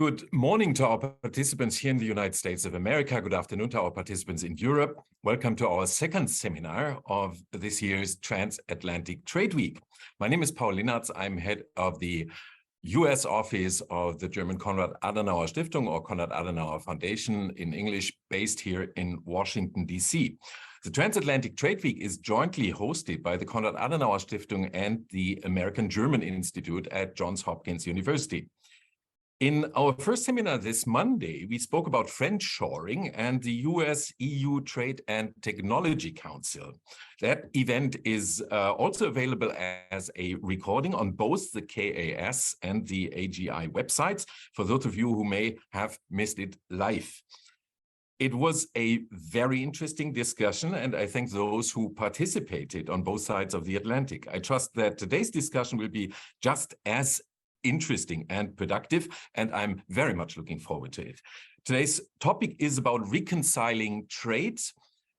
Good morning to our participants here in the United States of America. Good afternoon to our participants in Europe. Welcome to our second seminar of this year's Transatlantic Trade Week. My name is Paul Linartz. I'm head of the US office of the German Konrad Adenauer Stiftung, or Konrad Adenauer Foundation in English, based here in Washington, D.C. The Transatlantic Trade Week is jointly hosted by the Konrad Adenauer Stiftung and the American-German Institute at Johns Hopkins University. In our first seminar this Monday, we spoke about friendshoring and the US-EU Trade and Technology Council. That event is also available as a recording on both the KAS and the AGI websites, for those of you who may have missed it live. It was a very interesting discussion, and I thank those who participated on both sides of the Atlantic. I trust that today's discussion will be just as interesting and productive, and I'm very much looking forward to it. Today's topic is about reconciling trade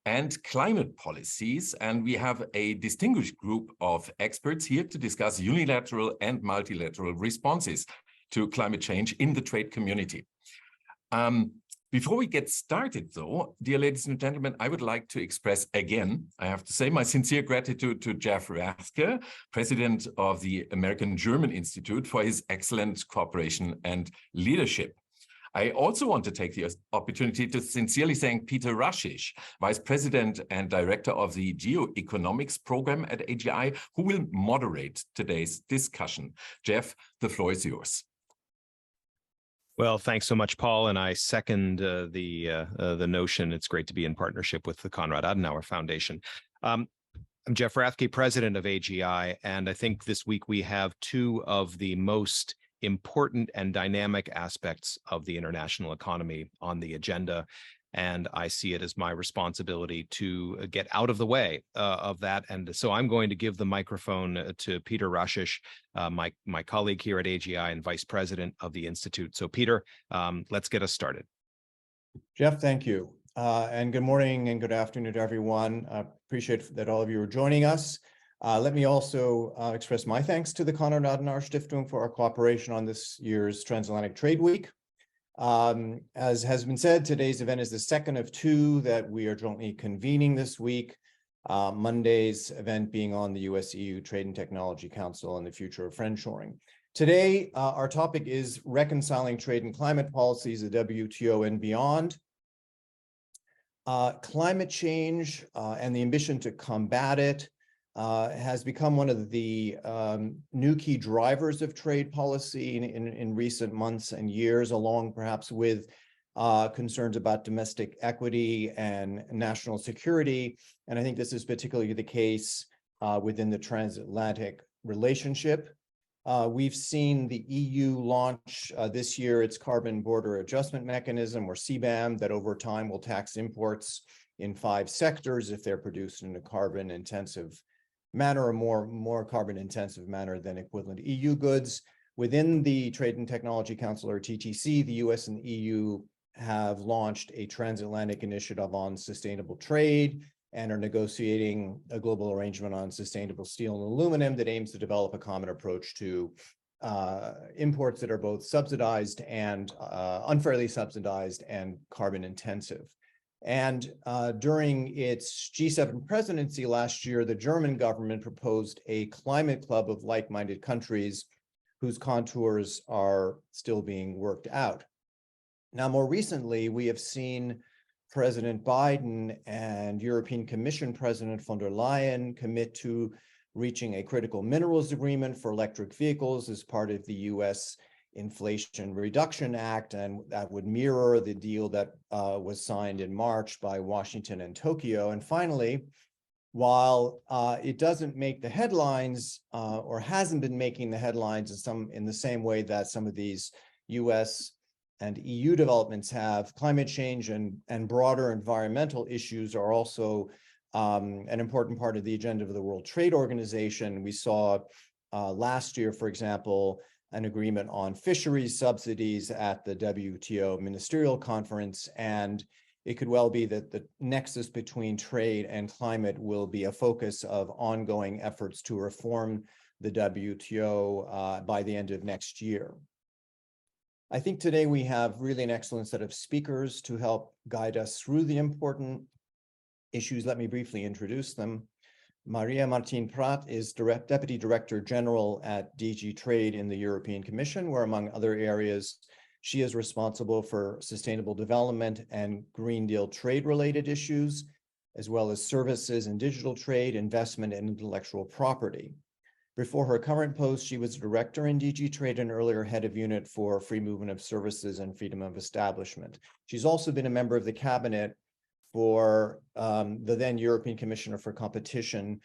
and climate policies, and we have a distinguished group of experts here to discuss unilateral and multilateral responses to climate change in the trade community. Before we get started, though, dear ladies and gentlemen, I would like to express again, I have to say, my sincere gratitude to Jeff Rathke, president of the American-German Institute, for his excellent cooperation and leadership. I also want to take the opportunity to sincerely thank Peter Rashish, vice president and director of the Geoeconomics program at AGI, who will moderate today's discussion. Jeff, the floor is yours. Well, thanks so much, Paul, and I second the notion. It's great to be in partnership with the Konrad Adenauer Foundation. I'm Jeff Rathke, president of AGI, and I think this week we have two of the most important and dynamic aspects of the international economy on the agenda, and I see it as my responsibility to get out of the way of that. And so I'm going to give the microphone to Peter Rashish, my colleague here at AGI and vice president of the Institute. So Peter, let's get us started. Jeff, thank you. And good morning and good afternoon to everyone. I appreciate that all of you are joining us. Let me also express my thanks to the Konrad Adenauer Stiftung for our cooperation on this year's Transatlantic Trade Week. As has been said, today's event is the second of two that we are jointly convening this week. Monday's event being on the US-EU Trade and Technology Council and the future of friendshoring. Today, our topic is reconciling trade and climate policies, the WTO and beyond. Climate change and the ambition to combat it has become one of the new key drivers of trade policy in recent months and years, along perhaps with concerns about domestic equity and national security. And I think this is particularly the case within the transatlantic relationship. We've seen the EU launch this year its Carbon Border Adjustment Mechanism, or CBAM, that over time will tax imports in 5 sectors if they're produced in a carbon-intensive manner, or more carbon-intensive manner than equivalent EU goods. Within the Trade and Technology Council, or TTC, the US and EU have launched a transatlantic initiative on sustainable trade and are negotiating a global arrangement on sustainable steel and aluminum that aims to develop a common approach to imports that are both subsidized and unfairly subsidized and carbon intensive. And during its G7 presidency last year, the German government proposed a climate club of like-minded countries whose contours are still being worked out. Now, more recently, we have seen President Biden and European Commission President von der Leyen commit to reaching a critical minerals agreement for electric vehicles as part of the US Inflation Reduction Act, and that would mirror the deal that was signed in March by Washington and Tokyo. And finally, while it doesn't make the headlines or hasn't been making the headlines in the same way that some of these US and EU developments have, climate change and broader environmental issues are also an important part of the agenda of the World Trade Organization. We saw last year, for example, an agreement on fisheries subsidies at the WTO Ministerial Conference, and it could well be that the nexus between trade and climate will be a focus of ongoing efforts to reform the WTO by the end of next year. I think today we have really an excellent set of speakers to help guide us through the important issues. Let me briefly introduce them. Maria Martin-Prat is Deputy Director General at DG Trade in the European Commission, where among other areas, she is responsible for sustainable development and Green Deal trade-related issues, as well as services and digital trade, investment, and intellectual property. Before her current post, she was Director in DG Trade and earlier Head of Unit for Free Movement of Services and Freedom of Establishment. She's also been a member of the Cabinet for the then European Commissioner for Competition,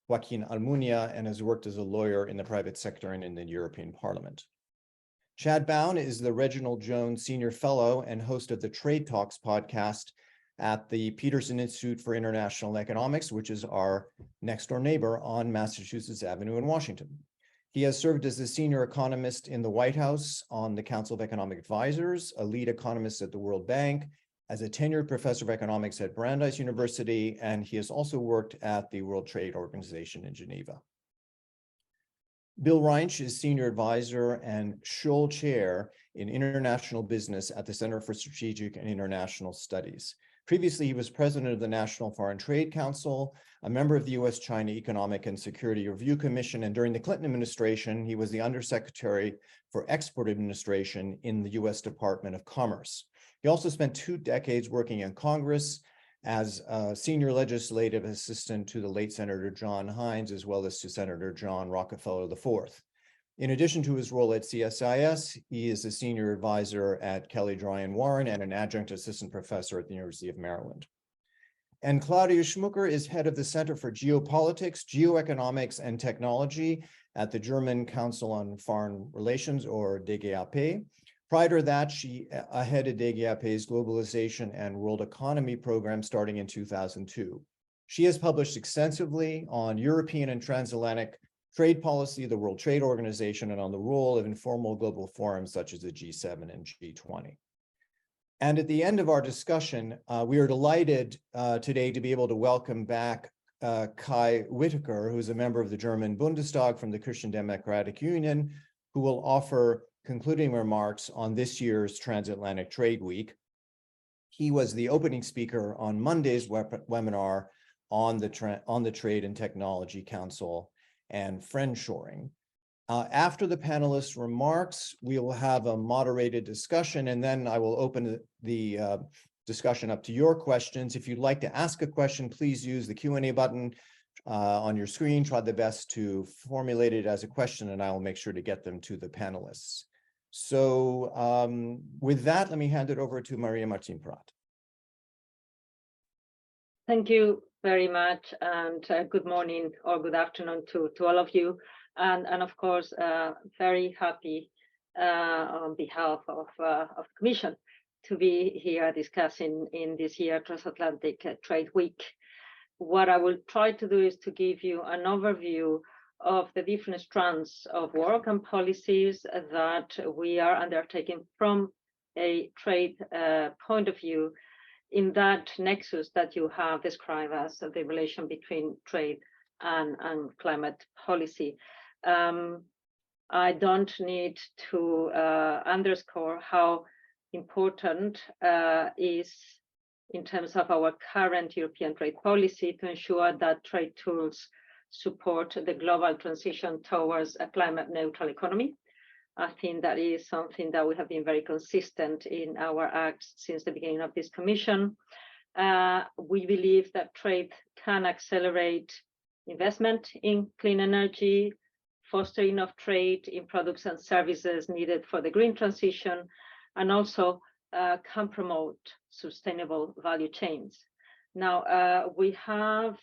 Joaquin Almunia, and has worked as a lawyer in the private sector and in the European Parliament. Chad Bown is the Reginald Jones Senior Fellow and host of the Trade Talks podcast at the Peterson Institute for International Economics, which is our next door neighbor on Massachusetts Avenue in Washington. He has served as a senior economist in the White House on the Council of Economic Advisors, a lead economist at the World Bank, as a tenured professor of economics at Brandeis University, and he has also worked at the World Trade Organization in Geneva. Bill Reinsch is senior advisor and Scholl chair in international business at the Center for Strategic and International Studies. Previously, he was president of the National Foreign Trade Council, a member of the U.S.-China Economic and Security Review Commission, and during the Clinton administration, he was the undersecretary for export administration in the U.S. Department of Commerce. He also spent 2 decades working in Congress as a senior legislative assistant to the late Senator John Hines, as well as to Senator John Rockefeller IV. In addition to his role at CSIS, he is a senior advisor at Kelly Drye Warren and an adjunct assistant professor at the University of Maryland. And Claudia Schmucker is head of the Center for Geopolitics, Geoeconomics, and Technology at the German Council on Foreign Relations, or DGAP. Prior to that, she headed DGAP's Globalization and World Economy program starting in 2002. She has published extensively on European and transatlantic trade policy, the World Trade Organization, and on the role of informal global forums such as the G7 and G20. And at the end of our discussion, we are delighted today to be able to welcome back Kai Whittaker, who is a member of the German Bundestag from the Christian Democratic Union, who will offer concluding remarks on this year's Transatlantic Trade Week. He was the opening speaker on Monday's webinar on the Trade and Technology Council and friendshoring. After the panelists' remarks, we will have a moderated discussion, and then I will open the discussion up to your questions. If you'd like to ask a question, please use the Q&A button on your screen. Try the best to formulate it as a question, and I will make sure to get them to the panelists. So with that, let me hand it over to Maria Martin-Prat. Thank you very much, and good morning or good afternoon to all of you. And of course, very happy on behalf of the Commission to be here discussing in this year Transatlantic Trade Week. What I will try to do is to give you an overview of the different strands of work and policies that we are undertaking from a trade point of view in that nexus that you have described as the relation between trade and climate policy. I don't need to underscore how important is in terms of our current European trade policy to ensure that trade tools support the global transition towards a climate neutral economy. I think that is something that we have been very consistent in our acts since the beginning of this Commission. We believe that trade can accelerate investment in clean energy, fostering of trade in products and services needed for the green transition, and also can promote sustainable value chains. Now, we have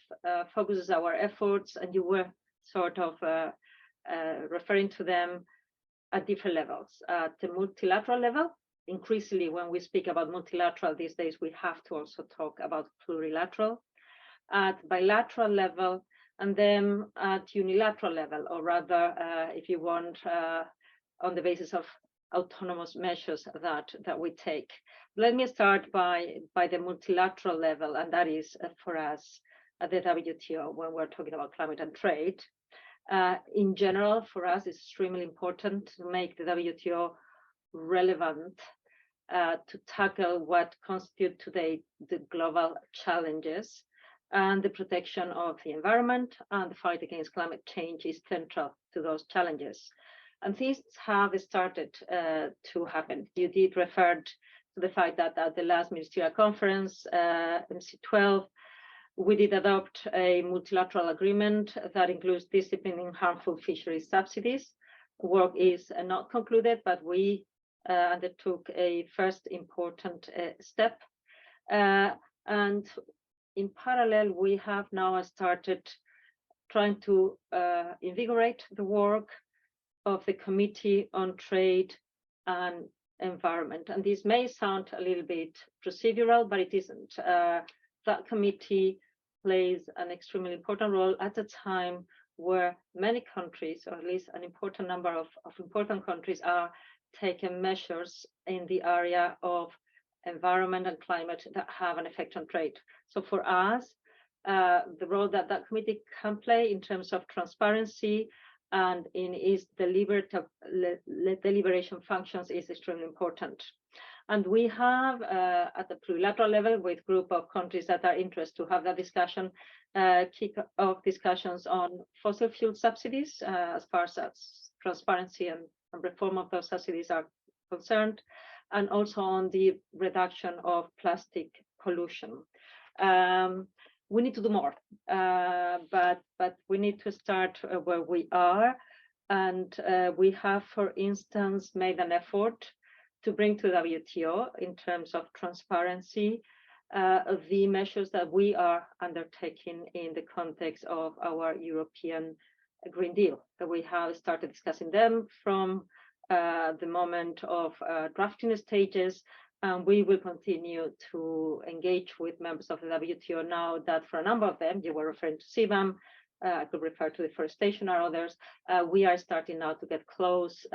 focused our efforts, and you were sort of referring to them at different levels. At the multilateral level, increasingly when we speak about multilateral these days, we have to also talk about plurilateral. At bilateral level, and then at unilateral level, or rather, if you want, on the basis of autonomous measures that we take. Let me start by the multilateral level, and that is for us at the WTO when we're talking about climate and trade. In general, for us, it's extremely important to make the WTO relevant to tackle what constitute today the global challenges, and the protection of the environment and the fight against climate change is central to those challenges. And things have started to happen. You did refer to the fact that at the last ministerial conference, MC12, we did adopt a multilateral agreement that includes disciplining harmful fisheries subsidies. Work is not concluded, but we undertook a first important step. And in parallel, we have now started trying to invigorate the work of the Committee on Trade and Environment. And this may sound a little bit procedural, but it isn't. That committee plays an extremely important role at a time where many countries, or at least an important number of important countries, are taking measures in the area of environment and climate that have an effect on trade. So for us, the role that that committee can play in terms of transparency and in its deliberation functions is extremely important. And we have, at the plurilateral level, with group of countries that are interested to have that discussion, kick off discussions on fossil fuel subsidies as far as transparency and reform of those subsidies are concerned, and also on the reduction of plastic pollution. We need to do more, but we need to start where we are. And we have, for instance, made an effort to bring to the WTO, in terms of transparency, the measures that we are undertaking in the context of our European Green Deal. We have started discussing them from the moment of drafting stages, and we will continue to engage with members of the WTO now that for a number of them, you were referring to CBAM, I could refer to deforestation or others, we are starting now to get close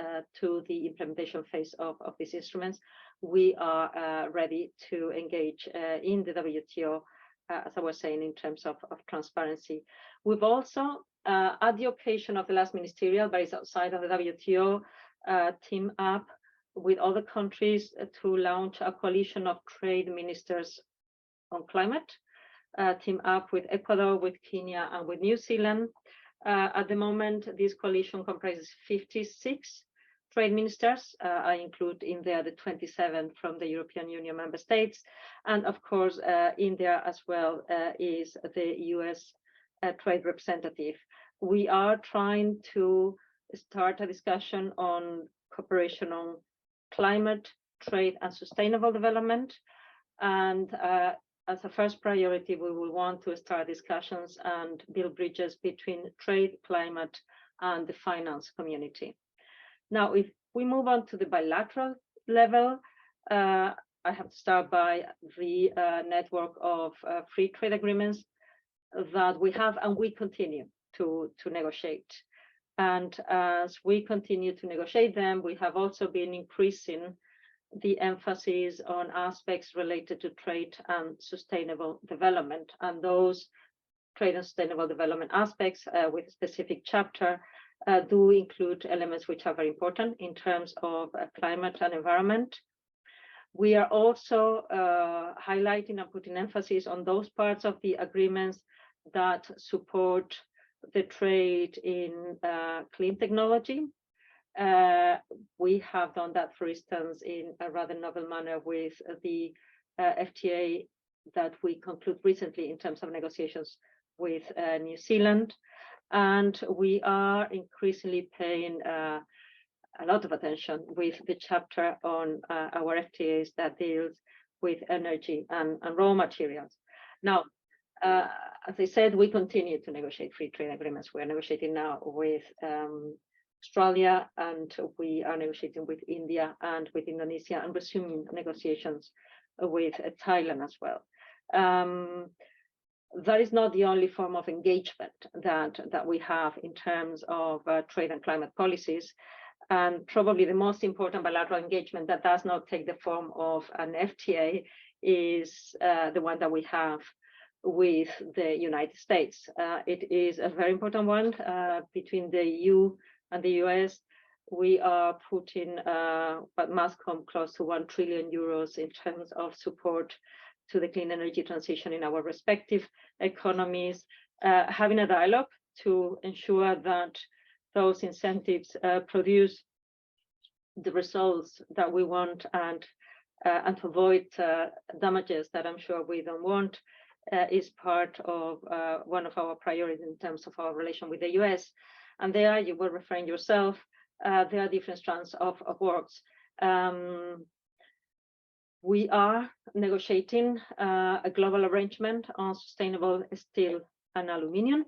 to the implementation phase of these instruments. We are ready to engage in the WTO, as I was saying, in terms of transparency. We've also, at the occasion of the last ministerial, but it's outside of the WTO, teamed up with other countries to launch a coalition of trade ministers on climate, team up with Ecuador, with Kenya, and with New Zealand. At the moment, this coalition comprises 56 trade ministers. I include in there the 27 from the European Union member states. And of course, in there as well is the US trade representative. We are trying to start a discussion on cooperation on climate, trade, and sustainable development. And as a first priority, we will want to start discussions and build bridges between trade, climate, and the finance community. Now, if we move on to the bilateral level, I have to start by the network of free trade agreements that we have and we continue to negotiate. And as we continue to negotiate them, we have also been increasing the emphasis on aspects related to trade and sustainable development. And those trade and sustainable development aspects with a specific chapter do include elements which are very important in terms of climate and environment. We are also highlighting and putting emphasis on those parts of the agreements that support the trade in clean technology. We have done that, for instance, in a rather novel manner with the FTA that we concluded recently in terms of negotiations with New Zealand. And we are increasingly paying a lot of attention with the chapter on our FTAs that deals with energy and raw materials. Now, as I said, we continue to negotiate free trade agreements. We are negotiating now with Australia, and we are negotiating with India and with Indonesia, and resuming negotiations with Thailand as well. That is not the only form of engagement that we have in terms of trade and climate policies. And probably the most important bilateral engagement that does not take the form of an FTA is the one that we have with the United States. It is a very important one between the EU and the US. we are putting what must come close to 1 trillion euros in terms of support to the clean energy transition in our respective economies, having a dialogue to ensure that those incentives produce the results that we want and to avoid damages that I'm sure we don't want is part of one of our priorities in terms of our relation with the US. And there, you were referring yourself, there are different strands of works. We are negotiating a global arrangement on sustainable steel and aluminium.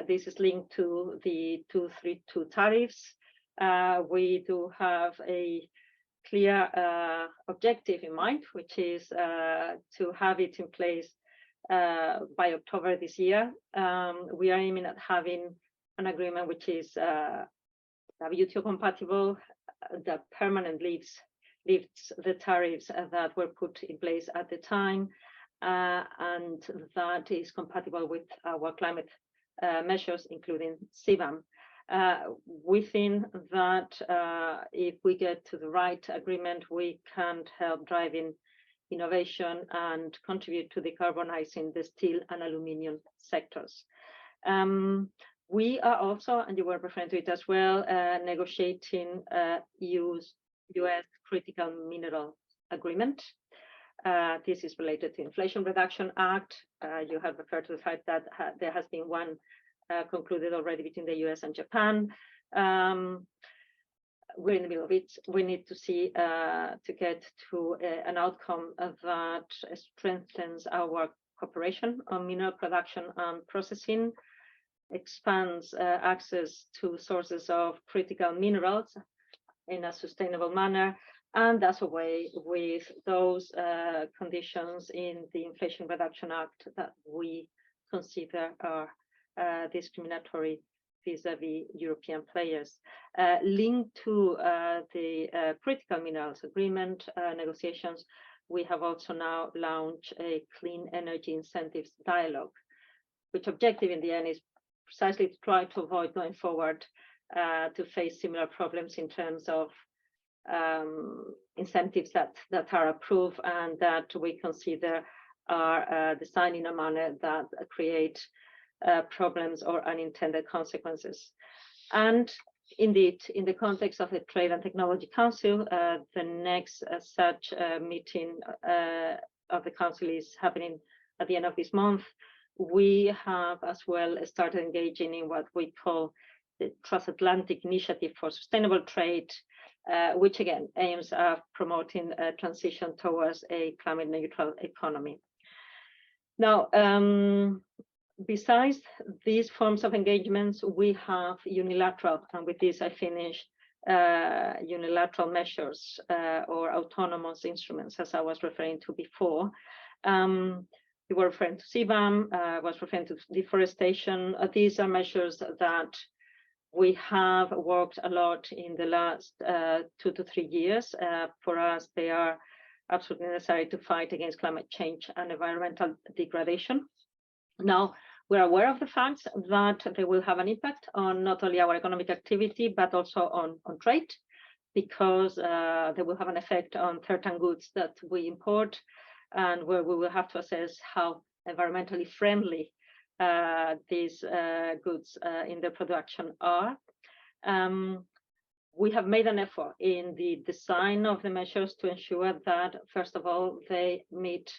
This is linked to the 232 tariffs. We do have a clear objective in mind, which is to have it in place by October this year. We are aiming at having an agreement which is WTO compatible, that permanently lifts the tariffs that were put in place at the time, and that is compatible with our climate measures, including CBAM. We think that if we get to the right agreement, we can help driving innovation and contribute to decarbonizing the steel and aluminium sectors. We are also, and you were referring to it as well, negotiating US critical mineral agreement. This is related to Inflation Reduction Act. You have referred to the fact that there has been one concluded already between the US and Japan. We're in the middle of it. We need to see to get to an outcome that strengthens our cooperation on mineral production and processing, expands access to sources of critical minerals in a sustainable manner, and does away with those conditions in the Inflation Reduction Act that we consider are discriminatory vis-a-vis European players. Linked to the critical minerals agreement negotiations, we have also now launched a clean energy incentives dialogue, which objective in the end is precisely to try to avoid going forward to face similar problems in terms of incentives that are approved and that we consider are designed in a manner that create problems or unintended consequences. And indeed, in the context of the Trade and Technology Council, the next such meeting of the Council is happening at the end of this month. We have as well started engaging in what we call the Transatlantic Initiative for Sustainable Trade, which again aims at promoting a transition towards a climate neutral economy. Now, besides these forms of engagements, we have unilateral, and with this I finish, unilateral measures or autonomous instruments, as I was referring to before. You were referring to CBAM, I was referring to deforestation. These are measures that we have worked a lot in the last 2 to 3 years. For us, they are absolutely necessary to fight against climate change and environmental degradation. Now, we're aware of the fact that they will have an impact on not only our economic activity, but also on trade, because they will have an effect on certain goods that we import, and where we will have to assess how environmentally friendly these goods in their production are. We have made an effort in the design of the measures to ensure that, first of all, they meet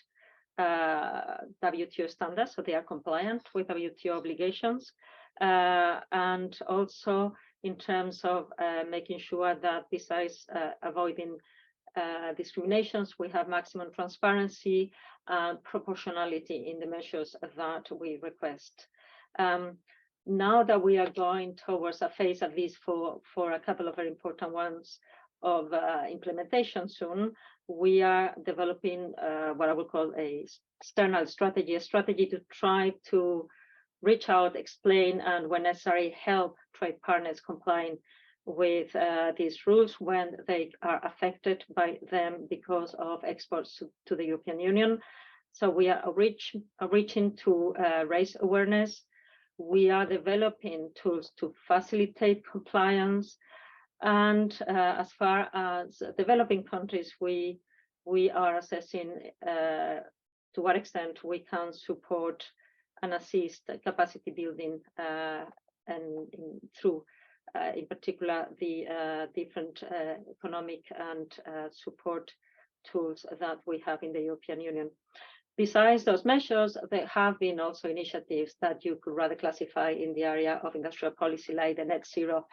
WTO standards, so they are compliant with WTO obligations, and also in terms of making sure that besides avoiding discriminations, we have maximum transparency and proportionality in the measures that we request. Now that we are going towards a phase, at least for a couple of very important ones, of implementation soon, we are developing what I would call a external strategy, a strategy to try to reach out, explain, and when necessary, help trade partners complying with these rules when they are affected by them because of exports to the European Union. So we are reaching to raise awareness. we are developing tools to facilitate compliance. And as far as developing countries, we are assessing to what extent we can support and assist capacity building and through, in particular, the different economic and support tools that we have in the European Union. Besides those measures, there have been also initiatives that you could rather classify in the area of industrial policy, like the Net Zero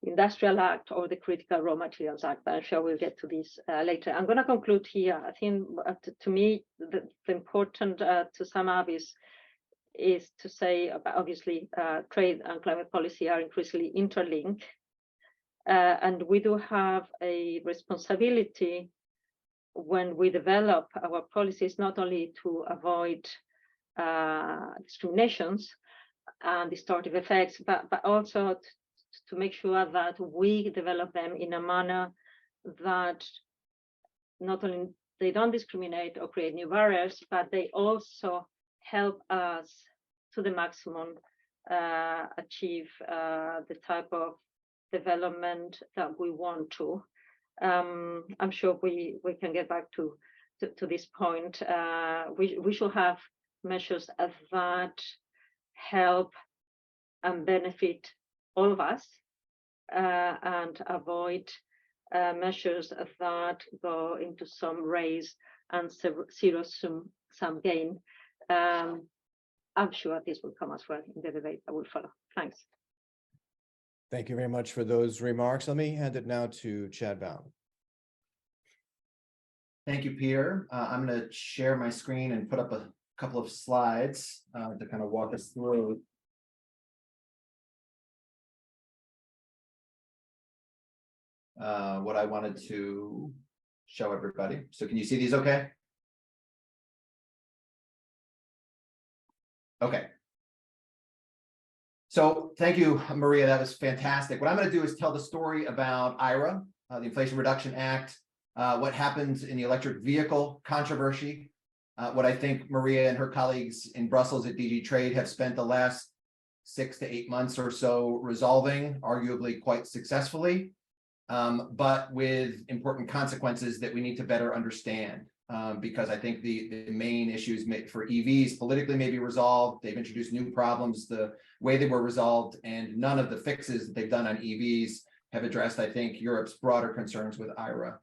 Industrial Act or the Critical Raw Materials Act. I'm sure we'll get to this later. I'm going to conclude here. I think to me, the important to sum up is to say, obviously, trade and climate policy are increasingly interlinked. And we do have a responsibility when we develop our policies, not only to avoid discriminations and distortive effects, but also to make sure that we develop them in a manner that not only they don't discriminate or create new barriers, but they also help us to the maximum achieve the type of development that we want to. I'm sure we can get back to this point. We should have measures that help and benefit all of us and avoid measures that go into some race and zero-sum gain. I'm sure this will come as well in the debate that will follow. Thanks. Thank you very much for those remarks. Let me hand it now to Chad Bown. Thank you, Peter. I'm going to share my screen and put up a couple of slides to kind of walk us through what I wanted to show everybody. So can you see these okay? Okay. So thank you, Maria. That was fantastic. What I'm going to do is tell the story about IRA, the Inflation Reduction Act, what happens in the electric vehicle controversy, what I think Maria and her colleagues in Brussels at DG Trade have spent the last 6 to 8 months or so resolving, arguably quite successfully, but with important consequences that we need to better understand. Because I think the main issues for EVs politically may be resolved. They've introduced new problems the way they were resolved, and none of the fixes that they've done on EVs have addressed, I think, Europe's broader concerns with IRA.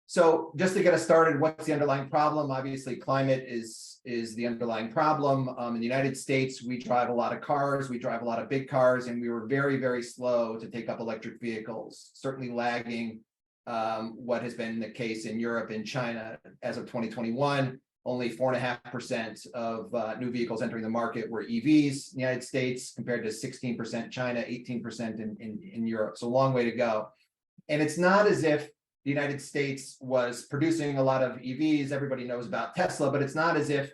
So just to get us started, what's the underlying problem? Obviously, climate is the underlying problem. In the United States, we drive a lot of cars, we drive a lot of big cars, and we were very, very slow to take up electric vehicles, certainly lagging what has been the case in Europe and China. As of 2021, only 4.5% of new vehicles entering the market were EVs in the United States, compared to 16% China, 18% in Europe. So a long way to go. And it's not as if the United States was producing a lot of EVs. Everybody knows about Tesla, but it's not as if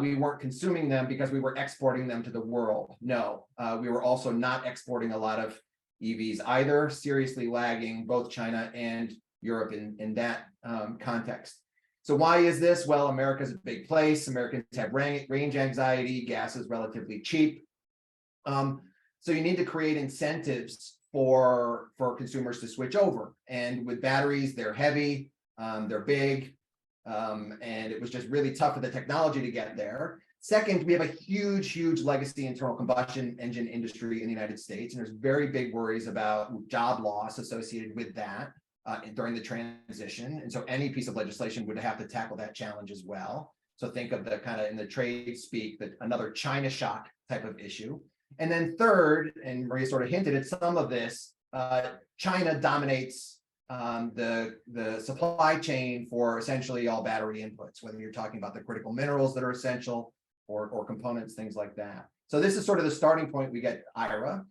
we weren't consuming them because we were exporting them to the world. No, we were also not exporting a lot of EVs either, seriously lagging both China and Europe in that context. So why is this? Well, America's a big place. Americans have range anxiety. Gas is relatively cheap. So you need to create incentives for consumers to switch over. And with batteries, they're heavy, they're big, and it was just really tough for the technology to get there. Second, we have a huge, huge legacy internal combustion engine industry in the United States, and there's very big worries about job loss associated with that during the transition. And so any piece of legislation would have to tackle that challenge as well. So think of the kind of, in the trade speak, that another China shock type of issue. And then third, and Maria sort of hinted at some of this, China dominates the supply chain for essentially all battery inputs, whether you're talking about the critical minerals that are essential or components, things like that. So this is sort of the starting point. We get IRA.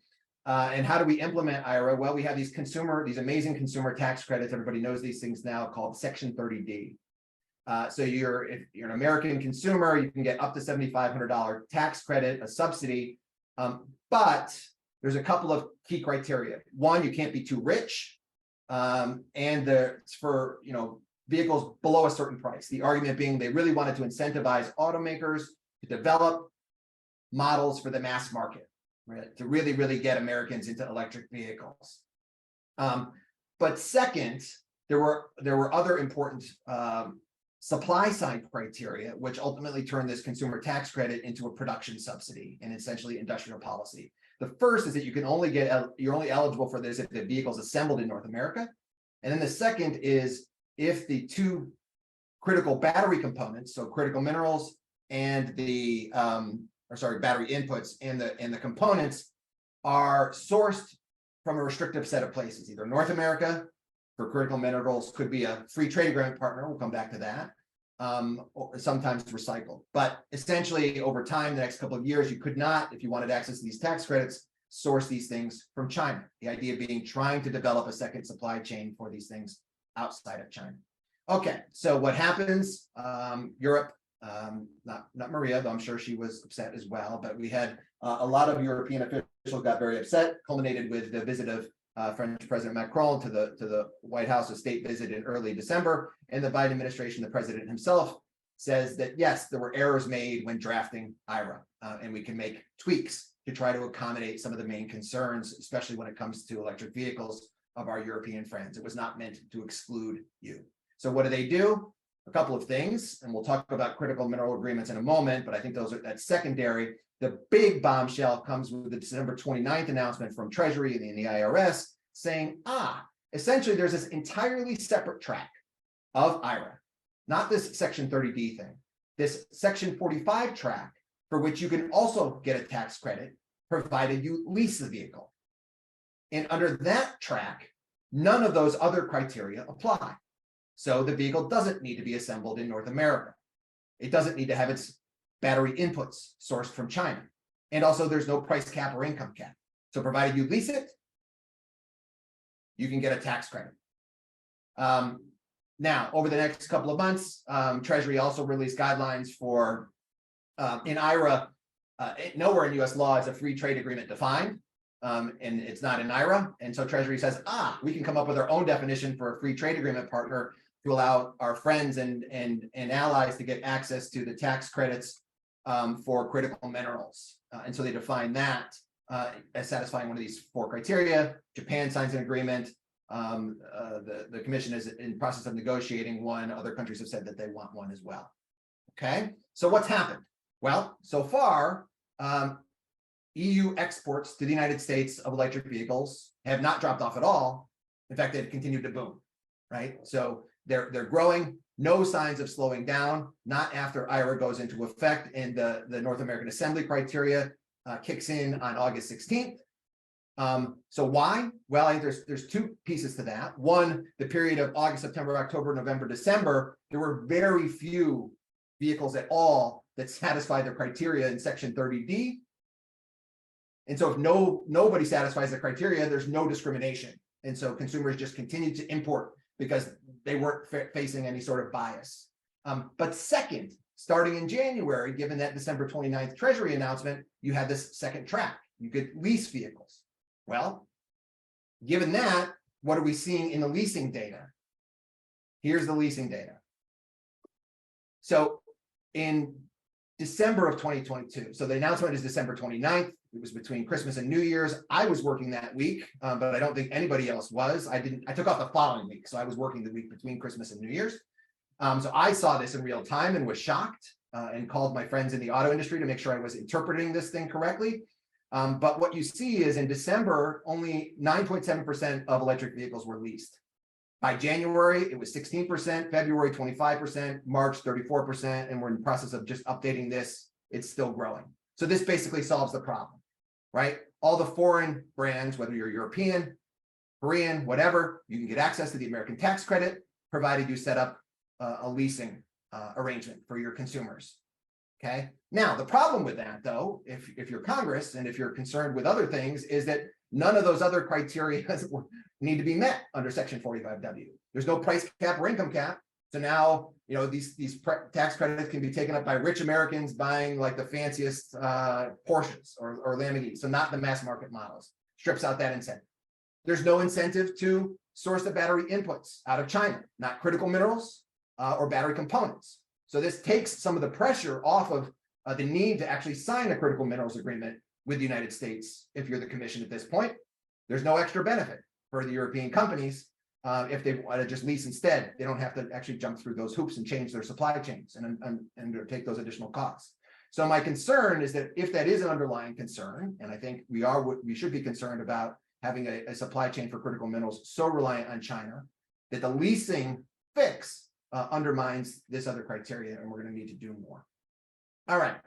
And how do we implement IRA? Well, we have these amazing consumer tax credits. Everybody knows these things now, called Section 30D. So if you're an American consumer, you can get up to $7,500 tax credit, a subsidy. But there's a couple of key criteria. One, you can't be too rich, and it's for vehicles below a certain price. The argument being they really wanted to incentivize automakers to develop models for the mass market, right? To really, really get Americans into electric vehicles. But second, there were other important supply side criteria, which ultimately turned this consumer tax credit into a production subsidy and essentially industrial policy. The first is that you're only eligible for this if the vehicle is assembled in North America. And then the second is if the two critical battery components, so critical minerals and the battery inputs and the components are sourced from a restrictive set of places, either North America for critical minerals could be a free trade agreement partner. We'll come back to that. Or sometimes recycled, but essentially over time, the next couple of years, you could not, if you wanted access to these tax credits, source these things from China. The idea being trying to develop a second supply chain for these things outside of China. Okay, so what happens? Europe, not Maria, though I'm sure she was upset as well, but we had a lot of European officials got very upset, culminated with the visit of French President Macron to the White House, a state visit in early December, and the Biden administration, the president himself, says that yes, there were errors made when drafting IRA, and we can make tweaks to try to accommodate some of the main concerns, especially when it comes to electric vehicles of our European friends. It was not meant to exclude you. So what do? A couple of things, and we'll talk about critical mineral agreements in a moment, but I think that's secondary. The big bombshell comes with the December 29th announcement from Treasury and the IRS saying, essentially there's this entirely separate track of IRA, not this Section 30D thing, this Section 45 track for which you can also get a tax credit provided you lease the vehicle. And under that track, none of those other criteria apply. So the vehicle doesn't need to be assembled in North America. It doesn't need to have its battery inputs sourced from China. And also there's no price cap or income cap. So provided you lease it, you can get a tax credit. Now, over the next couple of months, Treasury also released guidelines for, in IRA, nowhere in US law is a free trade agreement defined, and it's not in IRA. And so Treasury says, we can come up with our own definition for a free trade agreement partner to allow our friends and allies to get access to the tax credits for critical minerals. And so they define that as satisfying one of these four criteria. Japan signs an agreement. The commission is in the process of negotiating one. Other countries have said that they want one as well. Okay, so what's happened? Well, so far, EU exports to the United States of electric vehicles have not dropped off at all. In fact, they've continued to boom, right? So they're growing, no signs of slowing down, not after IRA goes into effect and the North American assembly criteria kicks in on August 16th. So why? Well, I think there's two pieces to that. One, the period of August, September, October, November, December, there were very few vehicles at all that satisfied the criteria in Section 30D. And so if nobody satisfies the criteria, there's no discrimination. And so consumers just continued to import because they weren't facing any sort of bias. But second, starting in January, given that December 29th Treasury announcement, you had this second track. You could lease vehicles. Well, given that, what are we seeing in the leasing data? Here's the leasing data. So in December of 2022, so the announcement is December 29th. It was between Christmas and New Year's. I was working that week, but I don't think anybody else was. I took off the following week, so I was working the week between Christmas and New Year's. So I saw this in real time and was shocked and called my friends in the auto industry to make sure I was interpreting this thing correctly. But what you see is in December, only 9.7% of electric vehicles were leased. By January, it was 16%, February, 25%, March, 34%, and we're in the process of just updating this. It's still growing. So this basically solves the problem, right? All the foreign brands, whether you're European, Korean, whatever, you can get access to the American tax credit, provided you set up a leasing arrangement for your consumers. Okay. Now, the problem with that, though, if you're Congress and if you're concerned with other things, is that none of those other criteria need to be met under Section 45W. There's no price cap or income cap. So now, you know, these tax credits can be taken up by rich Americans buying like the fanciest Porsches or Lamborghinis. So not the mass market models. Strips out that incentive. There's no incentive to source the battery inputs out of China, not critical minerals or battery components. So this takes some of the pressure off of the need to actually sign a critical minerals agreement with the United States if you're the Commission at this point. There's no extra benefit for the European companies if they want to just lease instead. They don't have to actually jump through those hoops and change their supply chains and take those additional costs. So my concern is that if that is an underlying concern, and I think we should be concerned about having a supply chain for critical minerals so reliant on China, that the leasing fix undermines this other criteria, and we're going to need to do more. All right.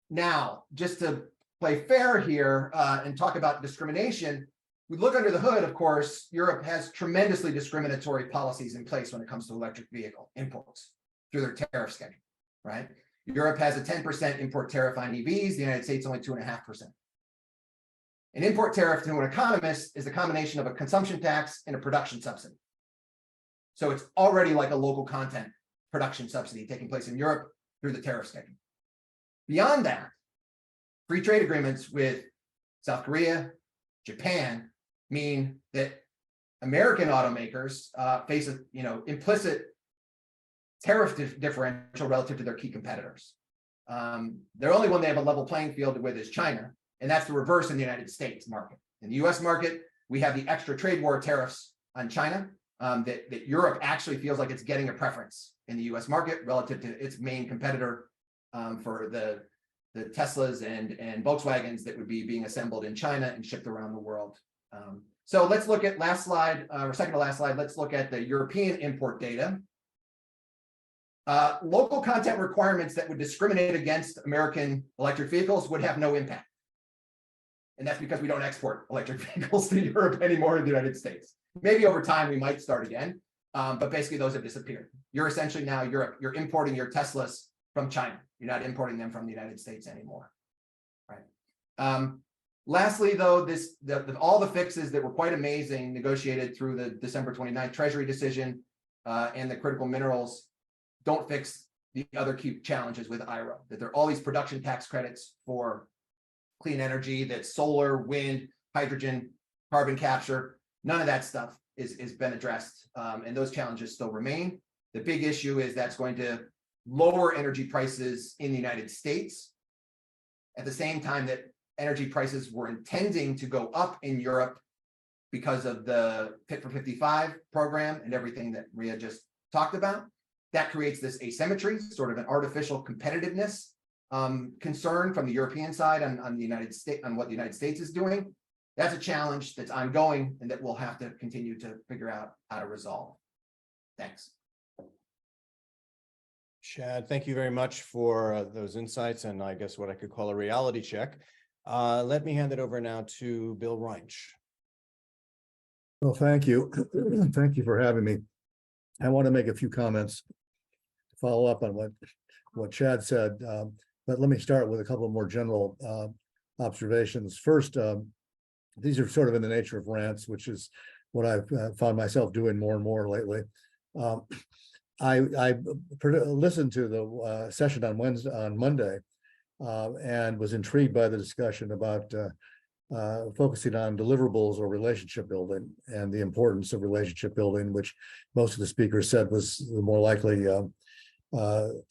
Now, just to play fair here and talk about discrimination, we look under the hood, of course, Europe has tremendously discriminatory policies in place when it comes to electric vehicle imports through their tariff schedule, right? Europe has a 10% import tariff on EVs, the United States only 2.5%. An import tariff to an economist is the combination of a consumption tax and a production subsidy. So it's already like a local content production subsidy taking place in Europe through the tariff schedule. Beyond that, free trade agreements with South Korea, Japan mean that American automakers face a implicit tariff differential relative to their key competitors. The only one they have a level playing field with is China, and that's the reverse in the United States market. In the US market, we have the extra trade war tariffs on China that Europe actually feels like it's getting a preference in the US market relative to its main competitor for the Teslas and Volkswagens that would be being assembled in China and shipped around the world. So let's look at last slide, or second to last slide, let's look at the European import data. Local content requirements that would discriminate against American electric vehicles would have no impact. And that's because we don't export electric vehicles to Europe anymore in the United States. Maybe over time we might start again, but basically those have disappeared. You're essentially now Europe, you're importing your Teslas from China. You're not importing them from the United States anymore, right? Lastly, though, all the fixes that were quite amazing negotiated through the December 29th Treasury decision and the critical minerals don't fix the other key challenges with IRA, that there are all these production tax credits for clean energy, that's solar, wind, hydrogen, carbon capture. None of that stuff is been addressed, and those challenges still remain. The big issue is that's going to lower energy prices in the United States at the same time that energy prices were intending to go up in Europe because of the Fit for 55 program and everything that Maria just talked about. That creates this asymmetry, sort of an artificial competitiveness concern from the European side on the United States, on what the United States is doing. That's a challenge that's ongoing and that we'll have to continue to figure out how to resolve. Thanks. Shad, thank you very much for those insights and I guess what I could call a reality check. Let me hand it over now to Bill Reinsch. Well, thank you. Thank you for having me. I want to make a few comments to follow up on what Chad said, but let me start with a couple of more general observations. First, these are sort of in the nature of rants, which is what I've found myself doing more and more lately. I listened to the session on Monday and was intrigued by the discussion about focusing on deliverables or relationship building and the importance of relationship building, which most of the speakers said was the more likely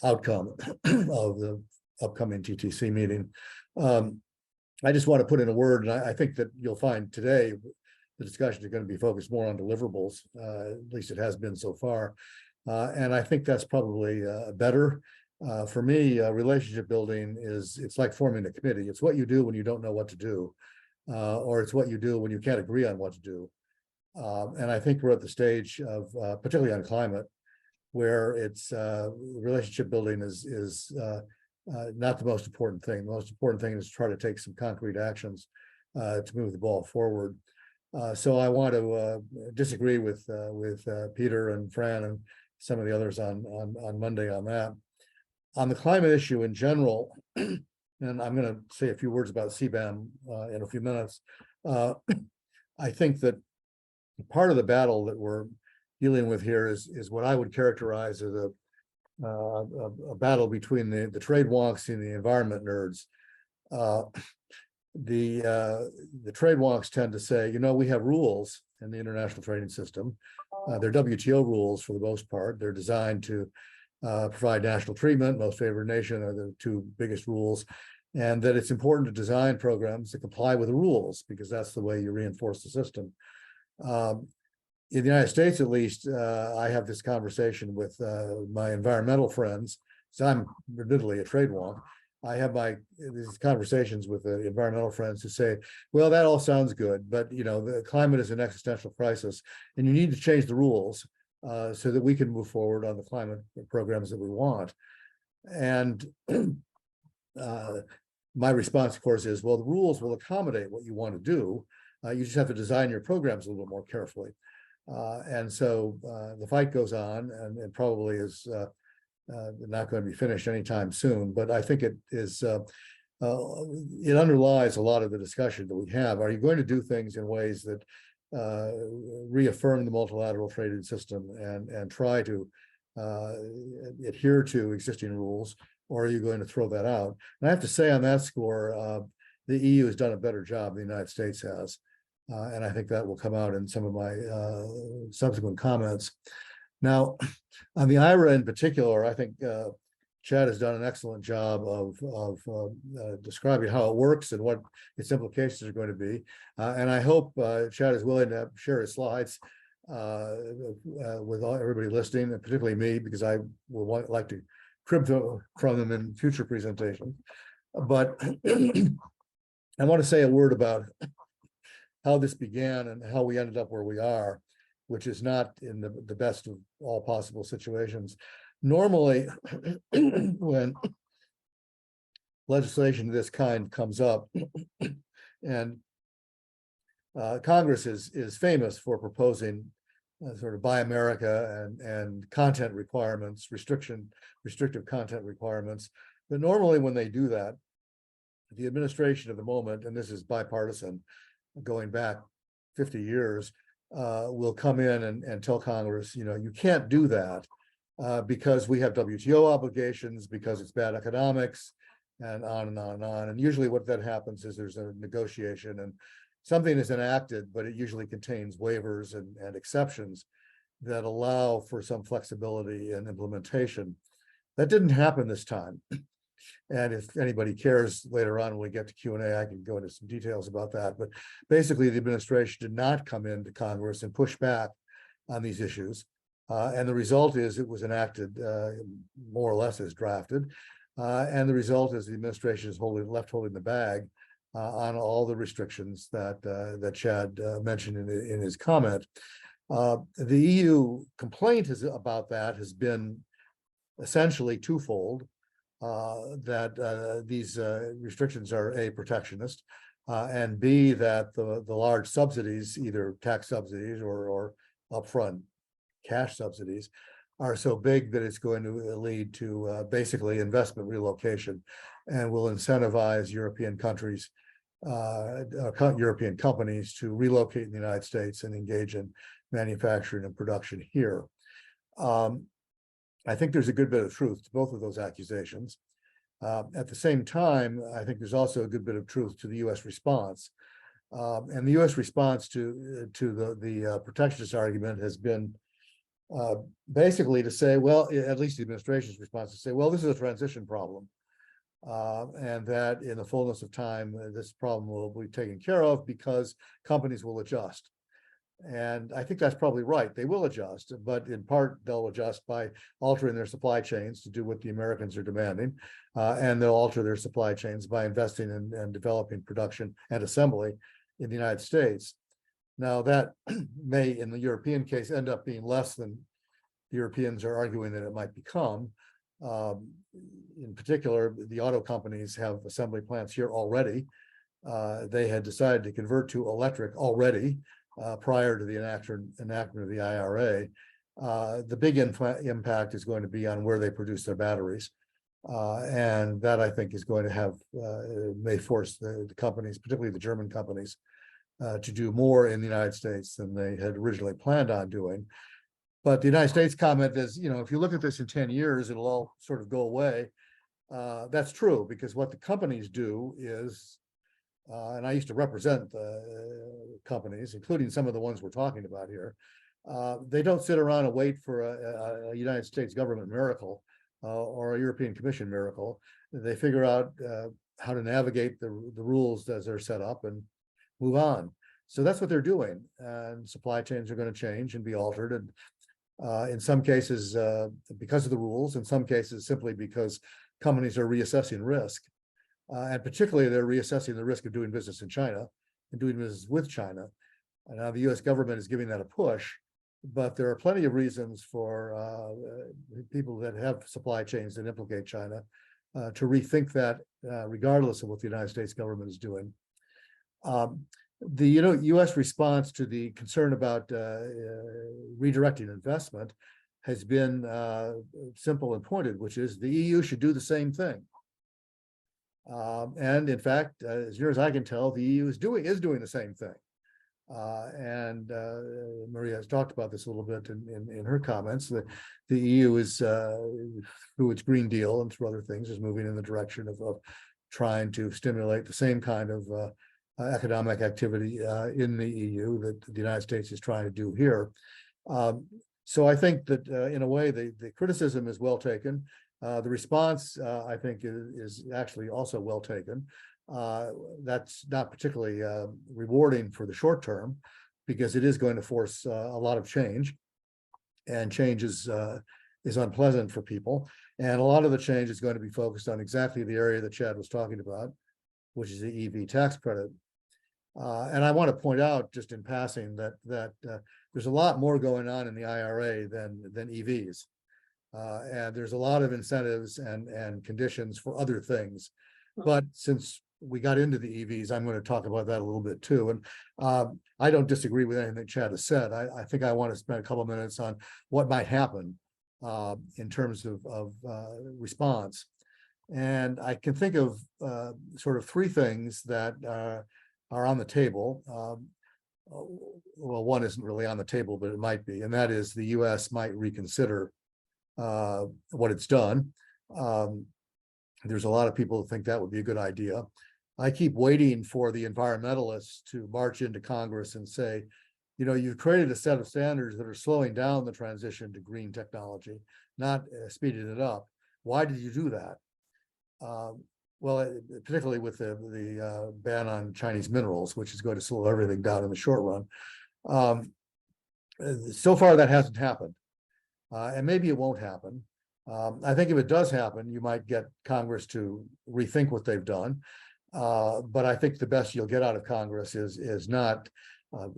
outcome of the upcoming TTC meeting. I just want to put in a word, and I think that you'll find today the discussion is going to be focused more on deliverables, at least it has been so far. And I think that's probably better. For me, relationship building it's like forming a committee. It's what you do when you don't know what to do, or it's what you do when you can't agree on what to do. And I think we're at the stage of, particularly on climate, where it's relationship building is not the most important thing. The most important thing is to try to take some concrete actions to move the ball forward. So I want to disagree with Peter and Fran and some of the others on Monday on that. On the climate issue in general, and I'm going to say a few words about CBAM in a few minutes. I think that part of the battle that we're dealing with here is what I would characterize as a battle between the trade wonks and the environment nerds. The trade wonks tend to say, we have rules in the international trading system. They're WTO rules for the most part. They're designed to provide national treatment, most favored nation are the two biggest rules, and that it's important to design programs that comply with the rules, because that's the way you reinforce the system. In the United States, at least, I have this conversation with my environmental friends. So I'm admittedly a trade wonk. I have these conversations with the environmental friends who say, well, that all sounds good, but the climate is an existential crisis, and you need to change the rules so that we can move forward on the climate programs that we want. And my response, of course, is, well, the rules will accommodate what you want to do. You just have to design your programs a little bit more carefully. And so the fight goes on, and it probably is not going to be finished anytime soon. But I think it is. It underlies a lot of the discussion that we have. Are you going to do things in ways that reaffirm the multilateral trading system and try to adhere to existing rules, or are you going to throw that out? And I have to say, on that score, the EU has done a better job than the United States has. And I think that will come out in some of my subsequent comments. Now, on the IRA in particular, I think Chad has done an excellent job of describing how it works and what its implications are going to be. And I hope Chad is willing to share his slides with everybody listening, and particularly me, because I would like to crib from them in future presentations. But I want to say a word about how this began and how we ended up where we are, which is not in the best of all possible situations. Normally, when legislation of this kind comes up, and Congress is famous for proposing sort of Buy America and content requirements, restrictive content requirements. But normally when they do that, the administration of the moment, and this is bipartisan, going back 50 years, will come in and tell Congress, you can't do that because we have WTO obligations, because it's bad economics, and on and on and on. And usually what that happens is there's a negotiation and something is enacted, but it usually contains waivers and exceptions that allow for some flexibility in implementation. That didn't happen this time. And if anybody cares later on, when we get to Q&A, I can go into some details about that. But basically, the administration did not come into Congress and push back on these issues. And the result is it was enacted more or less as drafted. And the result is the administration is left holding the bag on all the restrictions that Chad mentioned in his comment. The EU complaint about that has been essentially twofold. That these restrictions are A, protectionist, and B, that the large subsidies, either tax subsidies or upfront cash subsidies, are so big that it's going to lead to basically investment relocation, and will incentivize European countries, European companies to relocate in the United States and engage in manufacturing and production here. I think there's a good bit of truth to both of those accusations. At the same time, I think there's also a good bit of truth to the U.S. response. And the U.S. response to the protectionist argument has been basically to say, well, at least the administration's response to say, well, this is a transition problem. And that in the fullness of time, this problem will be taken care of because companies will adjust. And I think that's probably right. They will adjust, but in part, they'll adjust by altering their supply chains to do what the Americans are demanding. And they'll alter their supply chains by investing in and developing production and assembly in the United States. Now, that may, in the European case, end up being less than the Europeans are arguing that it might become. In particular, the auto companies have assembly plants here already. They had decided to convert to electric already. Prior to the enactment of the IRA, the big impact is going to be on where they produce their batteries. And that, I think, is going to have, may force the companies, particularly the German companies, to do more in the United States than they had originally planned on doing. But the United States comment is, if you look at this in 10 years, it'll all sort of go away. That's true, because what the companies do is, and I used to represent companies, including some of the ones we're talking about here. They don't sit around and wait for a United States government miracle or a European Commission miracle. They figure out how to navigate the rules as they're set up and move on. So that's what they're doing. And supply chains are going to change and be altered. And in some cases, because of the rules, in some cases, simply because companies are reassessing risk. And particularly, they're reassessing the risk of doing business in China and doing business with China. And now the US government is giving that a push. But there are plenty of reasons for people that have supply chains that implicate China to rethink that, regardless of what the United States government is doing. The U.S. response to the concern about redirecting investment has been simple and pointed, which is the EU should do the same thing. And in fact, as near as I can tell, the EU is doing the same thing. And Maria has talked about this a little bit in her comments. That the EU is, through its Green Deal and through other things, is moving in the direction of trying to stimulate the same kind of economic activity in the EU that the United States is trying to do here. So I think that in a way, the criticism is well taken. The response, I think, is actually also well taken. That's not particularly rewarding for the short term, because it is going to force a lot of change, and change is unpleasant for people. And a lot of the change is going to be focused on exactly the area that Chad was talking about, which is the EV tax credit. And I want to point out, just in passing, that there's a lot more going on in the IRA than EVs. And there's a lot of incentives and conditions for other things. But since we got into the EVs, I'm going to talk about that a little bit too. And I don't disagree with anything Chad has said. I think I want to spend a couple of minutes on what might happen in terms of response. And I can think of sort of three things that are on the table. Well, one isn't really on the table, but it might be, and that is the US might reconsider what it's done. There's a lot of people who think that would be a good idea. I keep waiting for the environmentalists to march into Congress and say, you've created a set of standards that are slowing down the transition to green technology, not speeding it up. Why did you do that? Well, particularly with the ban on Chinese minerals, which is going to slow everything down in the short run. So far, that hasn't happened. And maybe it won't happen. I think if it does happen, you might get Congress to rethink what they've done. But I think the best you'll get out of Congress is not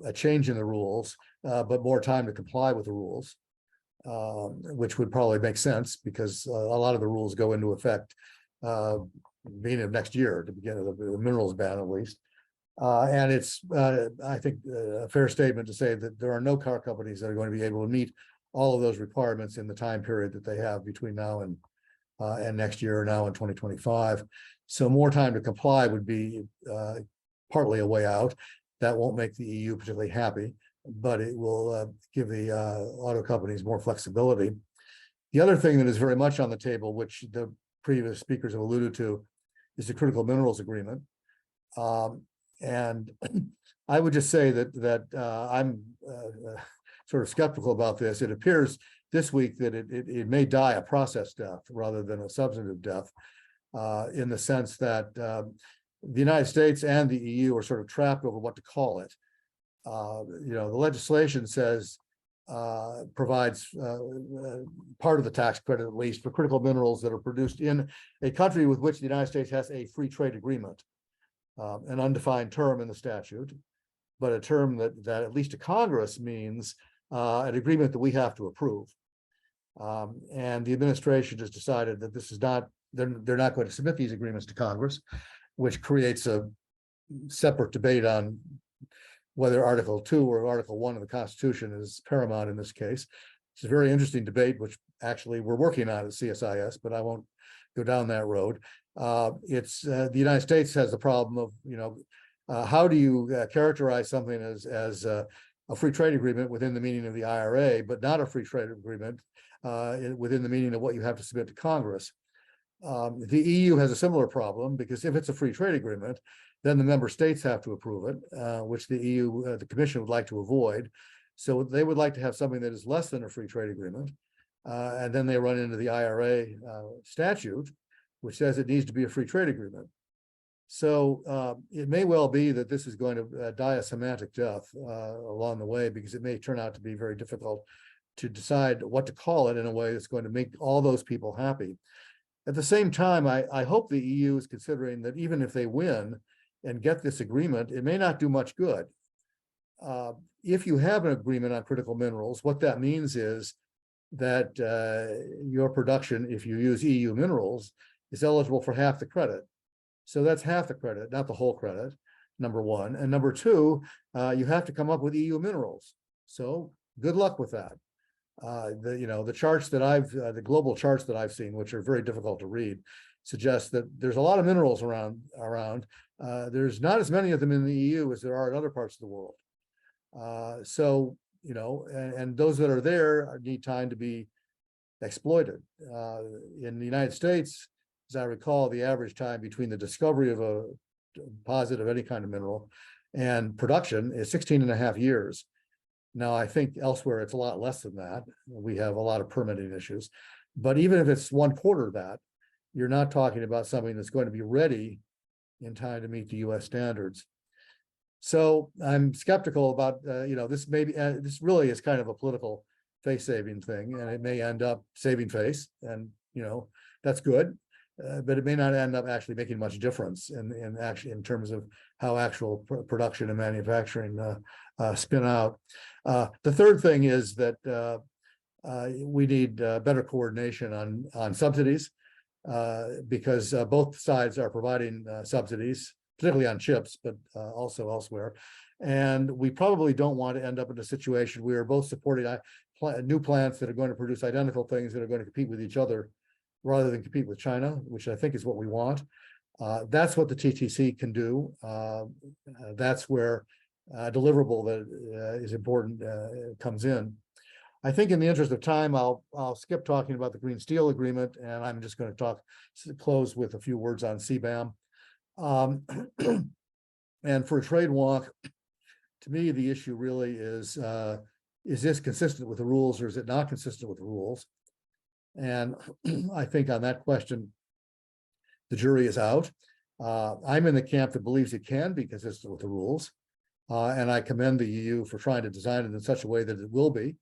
a change in the rules, but more time to comply with the rules, which would probably make sense, because a lot of the rules go into effect beginning of next year, to begin with the minerals ban at least. And it's, I think, a fair statement to say that there are no car companies that are going to be able to meet all of those requirements in the time period that they have between now and next year, now in 2025. So more time to comply would be partly a way out. That won't make the EU particularly happy, but it will give the auto companies more flexibility. The other thing that is very much on the table, which the previous speakers have alluded to, is the critical minerals agreement. And I would just say that I'm sort of skeptical about this. It appears this week that it may die a process death rather than a substantive death, in the sense that the United States and the EU are sort of trapped over what to call it. The legislation says provides part of the tax credit, at least, for critical minerals that are produced in a country with which the United States has a free trade agreement, an undefined term in the statute, but a term that at least to Congress means an agreement that we have to approve. And the administration has decided that this is not, they're not going to submit these agreements to Congress, which creates a separate debate on whether Article 2 or Article 1 of the Constitution is paramount in this case. It's a very interesting debate, which actually we're working on at CSIS, but I won't go down that road. The United States has the problem of, how do you characterize something as a free trade agreement within the meaning of the IRA, but not a free trade agreement within the meaning of what you have to submit to Congress. The EU has a similar problem, because if it's a free trade agreement, then the member states have to approve it, which the EU, the Commission would like to avoid. So they would like to have something that is less than a free trade agreement, And then they run into the IRA statute, which says it needs to be a free trade agreement. So it may well be that this is going to die a semantic death along the way, because it may turn out to be very difficult to decide what to call it in a way that's going to make all those people happy. At the same time, I hope the EU is considering that even if they win and get this agreement, it may not do much good. If you have an agreement on critical minerals, what that means is that your production, if you use EU minerals, is eligible for half the credit. So that's half the credit, not the whole credit, number one. And number two, you have to come up with EU minerals. So good luck with that. The charts that the global charts that I've seen, which are very difficult to read, suggest that there's a lot of minerals around. There's not as many of them in the EU as there are in other parts of the world. And those that are there need time to be exploited. In the United States, as I recall, the average time between the discovery of a deposit of any kind of mineral and production is 16.5 years. Now, I think elsewhere it's a lot less than that. We have a lot of permitting issues. But even if it's 1/4 of that, you're not talking about something that's going to be ready in time to meet the US standards. So I'm skeptical about, this really is kind of a political face-saving thing, and it may end up saving face, and, that's good. But it may not end up actually making much difference in terms of how actual production and manufacturing spin out. The third thing is that we need better coordination on subsidies, because both sides are providing subsidies, particularly on chips, but also elsewhere. And we probably don't want to end up in a situation where we're both supporting new plants that are going to produce identical things that are going to compete with each other, rather than compete with China, which I think is what we want. That's what the TTC can do. That's where a deliverable that is important comes in. I think in the interest of time, I'll skip talking about the Green Steel Agreement, and I'm just going to close with a few words on CBAM. And for a trade walk, to me, the issue really is this consistent with the rules, or is it not consistent with the rules? And I think on that question, the jury is out. I'm in the camp that believes it can be consistent with the rules. And I commend the EU for trying to design it in such a way that it will be.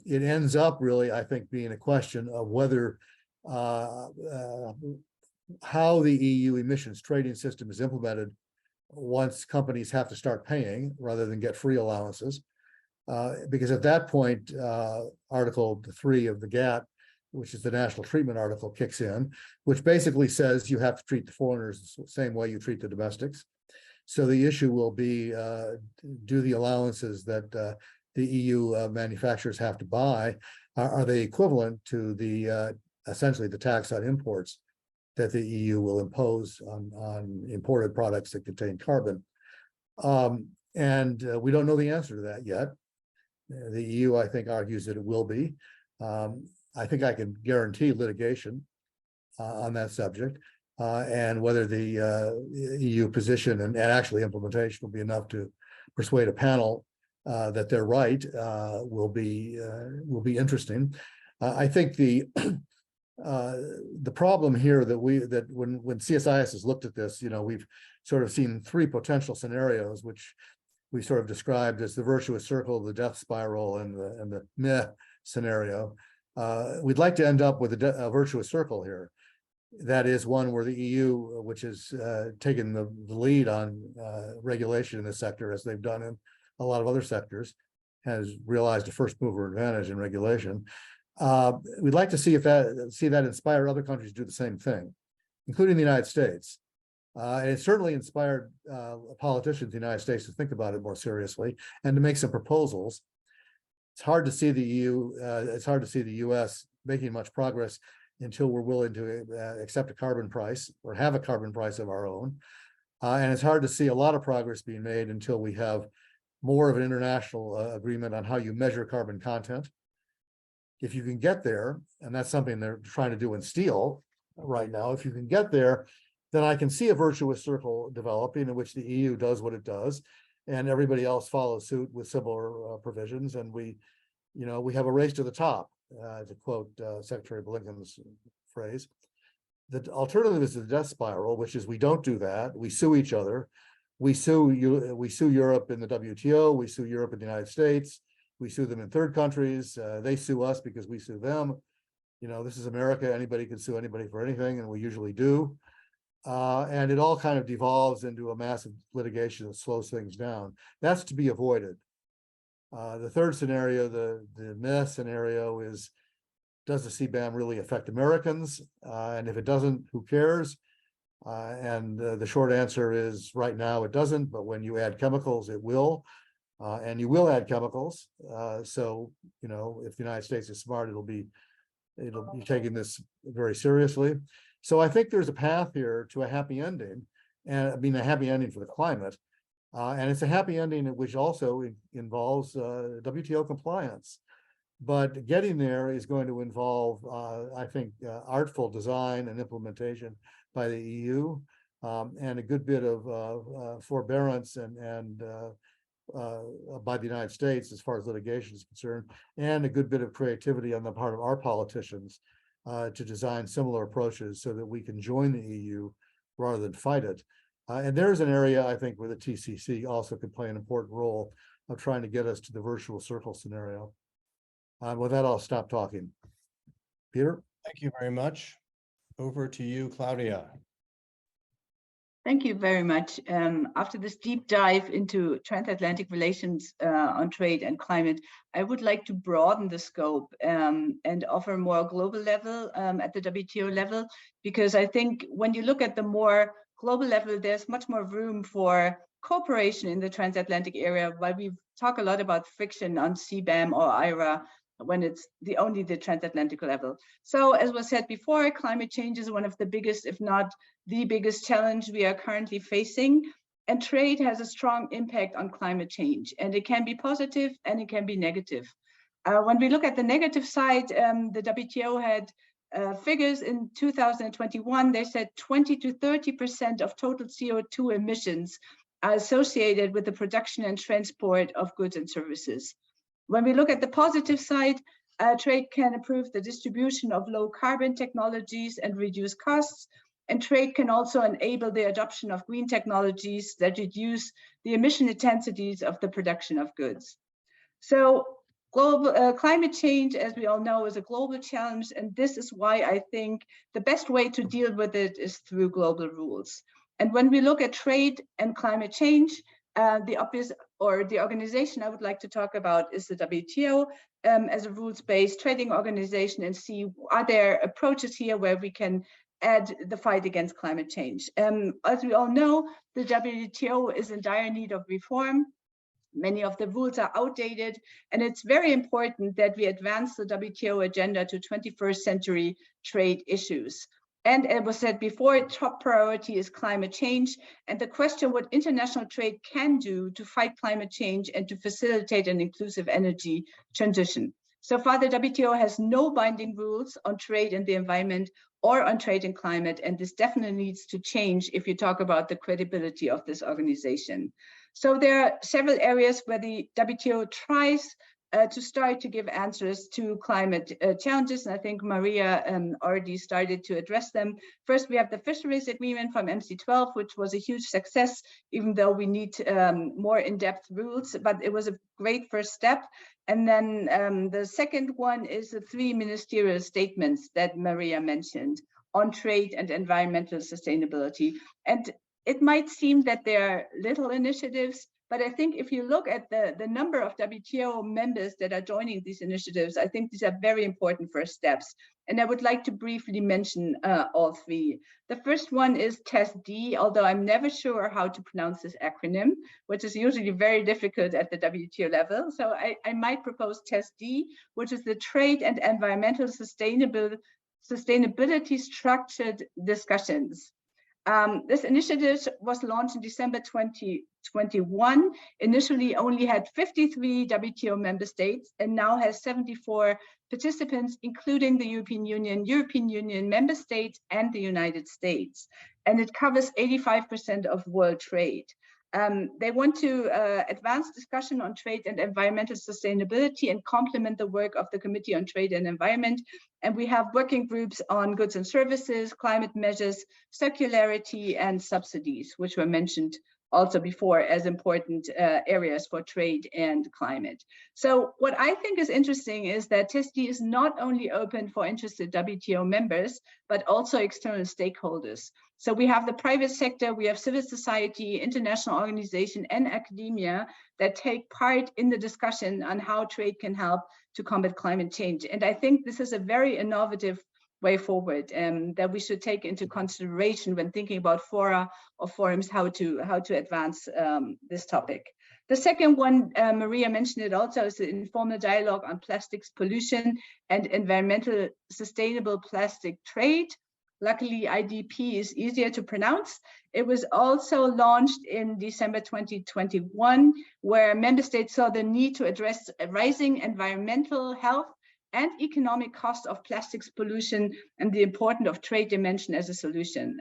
It ends up really, I think, being a question of whether how the EU emissions trading system is implemented once companies have to start paying rather than get free allowances. Because at that point, Article 3 of the GATT, which is the national treatment article, kicks in, which basically says you have to treat the foreigners the same way you treat the domestics. So the issue will be, do the allowances that the EU manufacturers have to buy, are they equivalent to the essentially the tax on imports that the EU will impose on imported products that contain carbon? And we don't know the answer to that yet. The EU, I think, argues that it will be. I think I can guarantee litigation on that subject, and whether the EU position and actually implementation will be enough to persuade a panel that they're right will be interesting. I think the problem here that when CSIS has looked at this, we've sort of seen three potential scenarios, which we sort of described as the virtuous circle, the death spiral, and the meh scenario. We'd like to end up with a virtuous circle here. That is one where the EU, which has taken the lead on regulation in this sector, as they've done in a lot of other sectors, has realized a first mover advantage in regulation. We'd like to see that inspire other countries to do the same thing, including the United States. And it certainly inspired politicians in the United States to think about it more seriously and to make some proposals. It's hard to see the EU, it's hard to see the US making much progress until we're willing to accept a carbon price or have a carbon price of our own. And it's hard to see a lot of progress being made until we have more of an international agreement on how you measure carbon content. If you can get there, and that's something they're trying to do in steel right now, if you can get there, then I can see a virtuous circle developing in which the EU does what it does, and everybody else follows suit with similar provisions, and we have a race to the top. to quote Secretary Blinken's phrase. The alternative is the death spiral, which is we don't do that. We sue each other. We sue Europe in the WTO. We sue Europe in the United States. We sue them in third countries. They sue us because we sue them. You know, this is America. Anybody can sue anybody for anything, and we usually do. And it all kind of devolves into a massive litigation that slows things down. That's to be avoided. The third scenario, the myth scenario, is does the CBAM really affect Americans? And if it doesn't, who cares? And the short answer is right now it doesn't, but when you add chemicals, it will. And you will add chemicals. So, you know, if the United States is smart, it'll be taking this very seriously. So I think there's a path here to a happy ending, and I mean a happy ending for the climate. And it's a happy ending which also involves WTO compliance. But getting there is going to involve, I think, artful design and implementation by the EU, and a good bit of forbearance and by the United States as far as litigation is concerned, and a good bit of creativity on the part of our politicians to design similar approaches so that we can join the EU rather than fight it. And there's an area, I think, where the TCC also could play an important role of trying to get us to the virtual circle scenario. With that, I'll stop talking. Peter? Thank you very much. Over to you, Claudia. Thank you very much. After this deep dive into transatlantic relations on trade and climate, I would like to broaden the scope and offer more global level at the WTO level, because I think when you look at the more global level, there's much more room for cooperation in the transatlantic area, while we talk a lot about friction on CBAM or IRA when it's only the transatlantic level. So as was said before, climate change is one of the biggest, if not the biggest challenge we are currently facing. And trade has a strong impact on climate change, and it can be positive and it can be negative. When we look at the negative side, the WTO had figures in 2021. They said 20 to 30% of total CO2 emissions are associated with the production and transport of goods and services. When we look at the positive side, trade can improve the distribution of low carbon technologies and reduce costs. And trade can also enable the adoption of green technologies that reduce the emission intensities of the production of goods. So global climate change, as we all know, is a global challenge. And this is why I think the best way to deal with it is through global rules. And when we look at trade and climate change, the organization I would like to talk about is the WTO as a rules-based trading organization, and see are there approaches here where we can add the fight against climate change. As we all know, the WTO is in dire need of reform. Many of the rules are outdated, and it's very important that we advance the WTO agenda to 21st century trade issues. And as was said before, top priority is climate change, and the question what international trade can do to fight climate change and to facilitate an inclusive energy transition. So far, the WTO has no binding rules on trade and the environment or on trade and climate, and this definitely needs to change if you talk about the credibility of this organization. So there are several areas where the WTO tries to start to give answers to climate challenges, and I think Maria already started to address them. First, we have the fisheries agreement from MC12, which was a huge success, even though we need more in-depth rules, but it was a great first step. And then the second one is the 3 ministerial statements that Maria mentioned on trade and environmental sustainability. And it might seem that there are little initiatives, but I think if you look at the number of WTO members that are joining these initiatives, I think these are very important first steps. And I would like to briefly mention all 3. The first one is TESD, although I'm never sure how to pronounce this acronym, which is usually very difficult at the WTO level. So I might propose TESD, which is the Trade and Environmental Sustainability Structured Discussions. This initiative was launched in December 2021, initially only had 53 WTO member states, and now has 74 participants, including the European Union member states, and the United States. And it covers 85% of world trade. They want to advance discussion on trade and environmental sustainability and complement the work of the Committee on Trade and Environment. And we have working groups on goods and services, climate measures, circularity, and subsidies, which were mentioned also before as important areas for trade and climate. So what I think is interesting is that TESD is not only open for interested WTO members, but also external stakeholders. So we have the private sector, we have civil society, international organization, and academia that take part in the discussion on how trade can help to combat climate change. And I think this is a very innovative way forward that we should take into consideration when thinking about fora or forums, how to advance this topic. The second one, Maria mentioned it also, is the informal dialogue on plastics pollution and environmental sustainable plastic trade. Luckily, IDP is easier to pronounce. It was also launched in December 2021, where member states saw the need to address rising environmental, health, and economic cost of plastics pollution and the importance of trade dimension as a solution.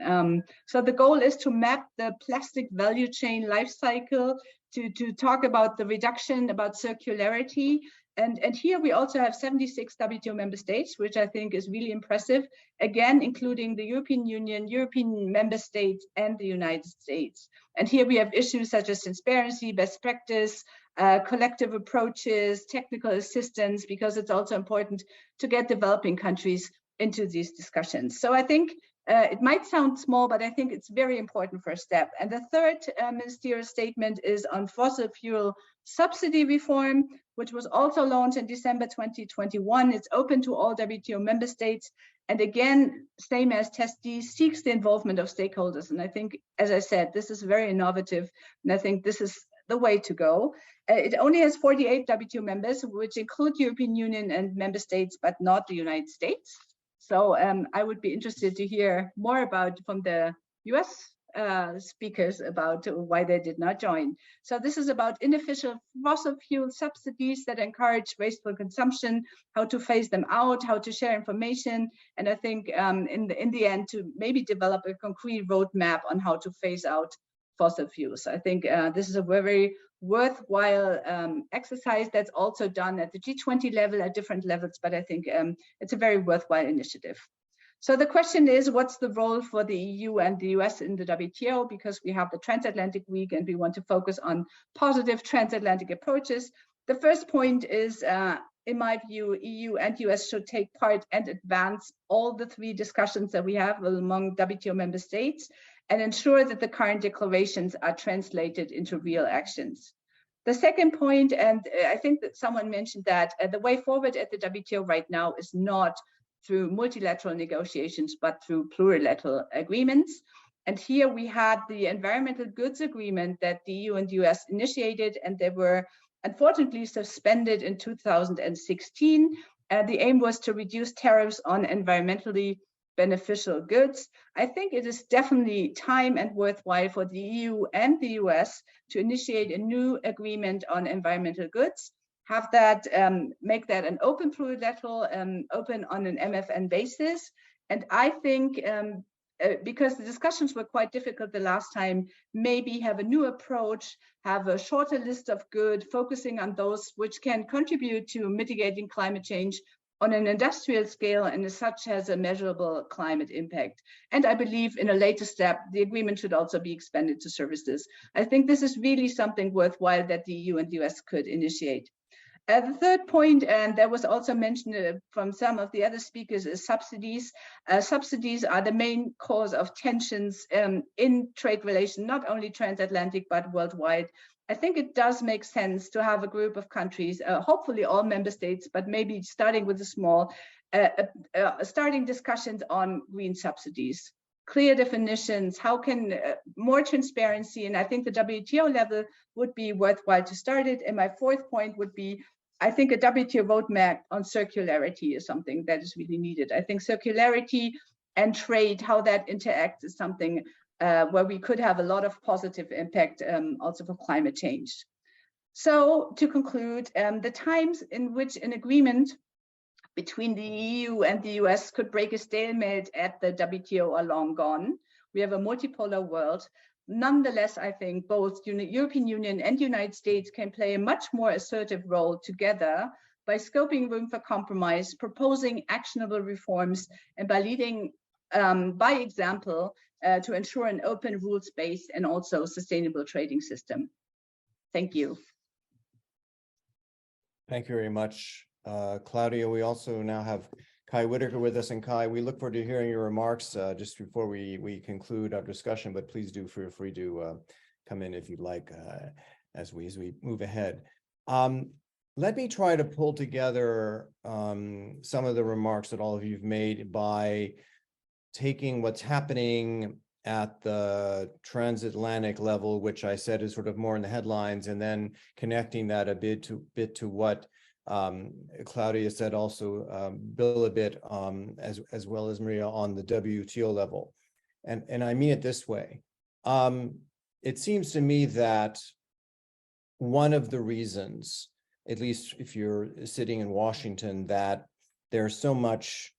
So the goal is to map the plastic value chain life cycle, to talk about the reduction, about circularity. And here we also have 76 WTO member states, which I think is really impressive, again, including the European Union, European member states, and the United States. And here we have issues such as transparency, best practice, collective approaches, technical assistance, because it's also important to get developing countries into these discussions. So I think it might sound small, but I think it's very important first step. And the third ministerial statement is on fossil fuel subsidy reform, which was also launched in December 2021. It's open to all WTO member states. And again, same as TESD, seeks the involvement of stakeholders. And I think, as I said, this is very innovative. And I think this is the way to go. It only has 48 WTO members, which include European Union and member states, but not the United States. So I would be interested to hear more about from the US speakers about why they did not join. So this is about inefficient fossil fuel subsidies that encourage wasteful consumption, how to phase them out, how to share information, and I think in the end to maybe develop a concrete roadmap on how to phase out fossil fuels. I think this is a very worthwhile exercise that's also done at the G20 level at different levels, but I think it's a very worthwhile initiative. So the question is, what's the role for the EU and the US in the WTO? Because we have the Transatlantic Week and we want to focus on positive transatlantic approaches. The first point is, in my view, EU and US should take part and advance all the three discussions that we have among WTO member states and ensure that the current declarations are translated into real actions. The second point, and I think that someone mentioned that the way forward at the WTO right now is not through multilateral negotiations, but through plurilateral agreements. And here we had the environmental goods agreement that the EU and the US initiated, and they were unfortunately suspended in 2016. The aim was to reduce tariffs on environmentally beneficial goods. I think it is definitely time and worthwhile for the EU and the US to initiate a new agreement on environmental goods, have that, make that an open plurilateral, open on an MFN basis. And I think because the discussions were quite difficult the last time, maybe have a new approach, have a shorter list of good, focusing on those which can contribute to mitigating climate change on an industrial scale and as such has a measurable climate impact. And I believe in a later step, the agreement should also be expanded to services. I think this is really something worthwhile that the EU and the US could initiate. The third point, and that was also mentioned from some of the other speakers, is subsidies. Subsidies are the main cause of tensions in trade relations, not only transatlantic, but worldwide. I think it does make sense to have a group of countries, hopefully all member states, but maybe starting with the small, starting discussions on green subsidies. Clear definitions, how can more transparency, and I think the WTO level would be worthwhile to start it. And my fourth point would be, I think a WTO roadmap on circularity is something that is really needed. I think circularity and trade, how that interacts is something where we could have a lot of positive impact also for climate change. So to conclude, the times in which an agreement between the EU and the US could break a stalemate at the WTO are long gone. We have a multipolar world. nonetheless, I think both European Union and United States can play a much more assertive role together by scoping room for compromise, proposing actionable reforms, and by leading by example to ensure an open, rules-based, and also sustainable trading system. Thank you. Thank you very much, Claudia. We also now have Kai Whittaker with us. And Kai, we look forward to hearing your remarks just before we conclude our discussion, but please do feel free to come in if you'd like as we move ahead. Let me try to pull together some of the remarks that all of you've made by taking what's happening at the transatlantic level, which I said is sort of more in the headlines, and then connecting that a bit to what Claudia said, also Bill a bit, as well as Maria, on the WTO level. And I mean it this way. It seems to me that one of the reasons, at least if you're sitting in Washington, that there's so much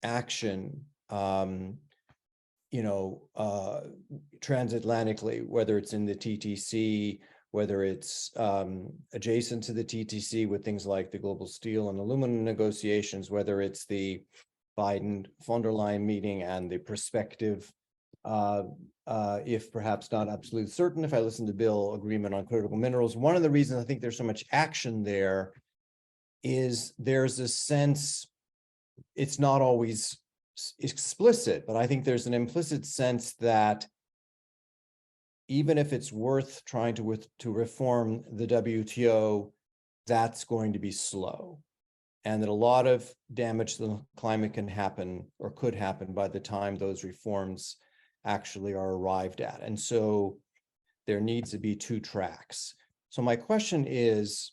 action transatlantically, whether it's in the TTC, whether it's adjacent to the TTC with things like the global steel and aluminum negotiations, whether it's the Biden-von der Leyen meeting and the prospective, if perhaps not absolutely certain, if I listen to Bill, agreement on critical minerals. One of the reasons I think there's so much action there is there's a sense, it's not always explicit, but I think there's an implicit sense that even if it's worth trying to reform the WTO, that's going to be slow, and that a lot of damage to the climate can happen or could happen by the time those reforms actually are arrived at. And so there needs to be two tracks. So my question is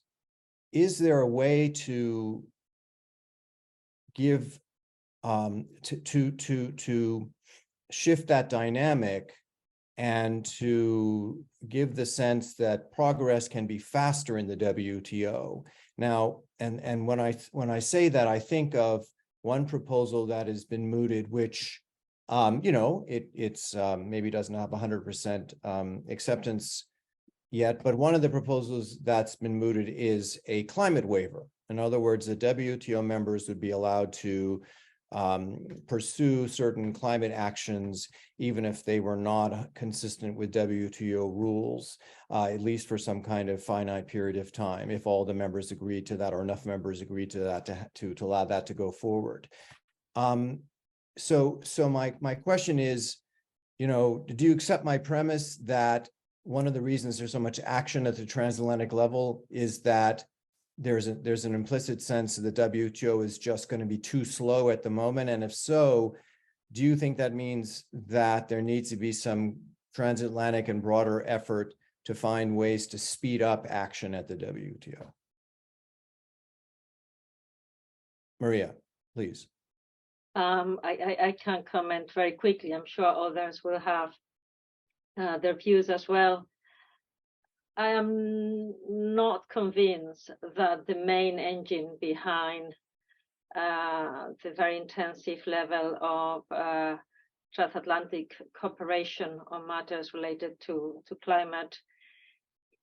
there a way to give to shift that dynamic and to give the sense that progress can be faster in the WTO? Now, and when I say that, I think of one proposal that has been mooted, which it's maybe doesn't have 100% acceptance yet, but one of the proposals that's been mooted is a climate waiver. In other words, the WTO members would be allowed to pursue certain climate actions, even if they were not consistent with WTO rules, at least for some kind of finite period of time, if all the members agreed to that, or enough members agreed to that to allow that to go forward. So my question is, do you accept my premise that one of the reasons there's so much action at the transatlantic level is that there's an implicit sense that the WTO is just going to be too slow at the moment? And if so, do you think that means that there needs to be some transatlantic and broader effort to find ways to speed up action at the WTO? Maria, please. I can comment very quickly. I'm sure others will have their views as well. I am not convinced that the main engine behind the very intensive level of transatlantic cooperation on matters related to climate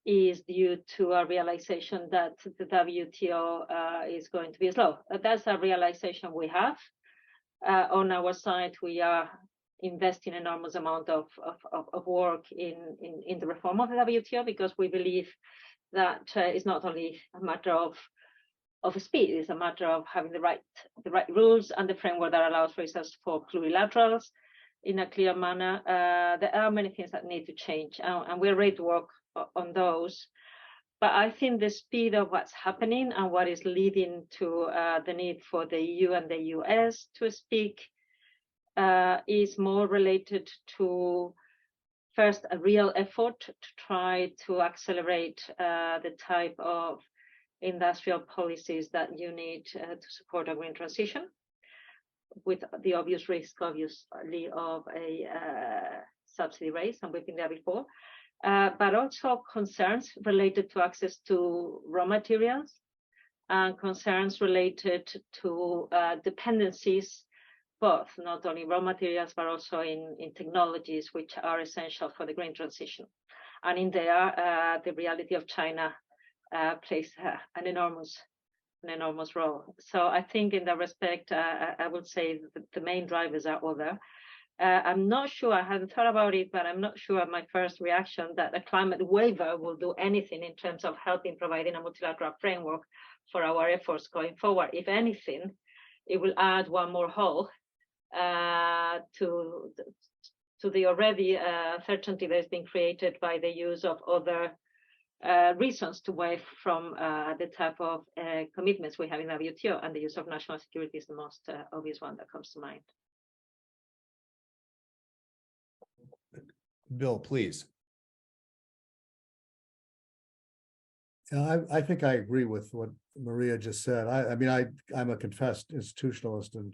is due to a realization that the WTO is going to be slow. That's a realization we have. On our side, we are investing enormous amount of work in the reform of the WTO, because we believe that it's not only a matter of speed, it's a matter of having the right rules and the framework that allows, for instance, for plurilaterals in a clear manner. There are many things that need to change, and we're ready to work on those. But I think the speed of what's happening and what is leading to the need for the EU and the US to speak is more related to, first, a real effort to try to accelerate the type of industrial policies that you need to support a green transition, with the obvious risk, obviously, of a subsidy raise, and we've been there before, but also concerns related to access to raw materials and concerns related to dependencies both, not only raw materials, but also in technologies which are essential for the green transition. And in there, the reality of China plays an enormous role. So I think in that respect, I would say the main drivers are other. I'm not sure, I hadn't thought about it, but I'm not sure my first reaction that a climate waiver will do anything in terms of helping providing a multilateral framework for our efforts going forward. If anything, it will add one more hole to the already uncertainty that has been created by the use of other reasons to waive from the type of commitments we have in the WTO, and the use of national security is the most obvious one that comes to mind. Bill, please. I think I agree with what Maria just said. I mean, I'm a confessed institutionalist and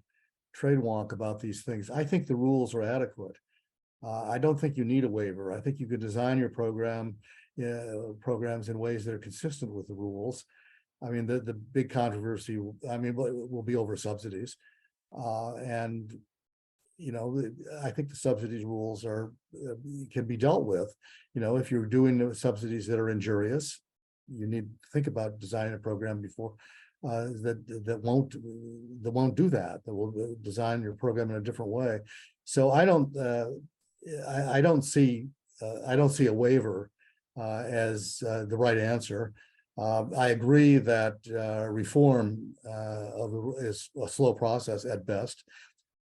trade wonk about these things. I think the rules are adequate. I don't think you need a waiver. I think you could design your programs in ways that are consistent with the rules. I mean, the big controversy, I mean, will be over subsidies. And, you know, I think the subsidies rules can be dealt with. You know, if you're doing the subsidies that are injurious, you need to think about designing a program before that won't do that. That will design your program in a different way. So I don't see a waiver as the right answer. I agree that reform is a slow process at best,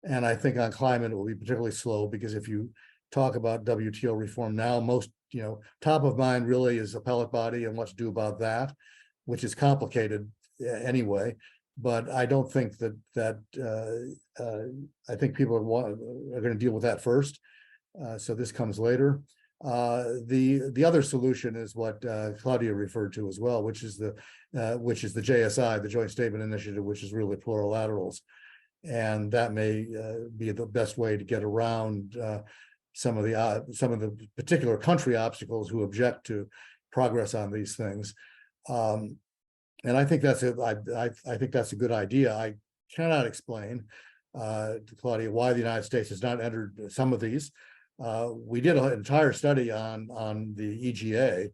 and I think on climate it will be particularly slow, because if you talk about WTO reform now, most, you know, top of mind really is appellate body and what to do about that, which is complicated anyway. But I don't think that I think people are going to deal with that first. So this comes later. The other solution is what Claudia referred to as well, which is the JSI, the Joint Statement Initiative, which is really plurilaterals, and that may be the best way to get around some of the particular country obstacles who object to progress on these things. And I think that's I think that's a good idea. I cannot explain to Claudia why the United States has not entered some of these. We did an entire study on the EGA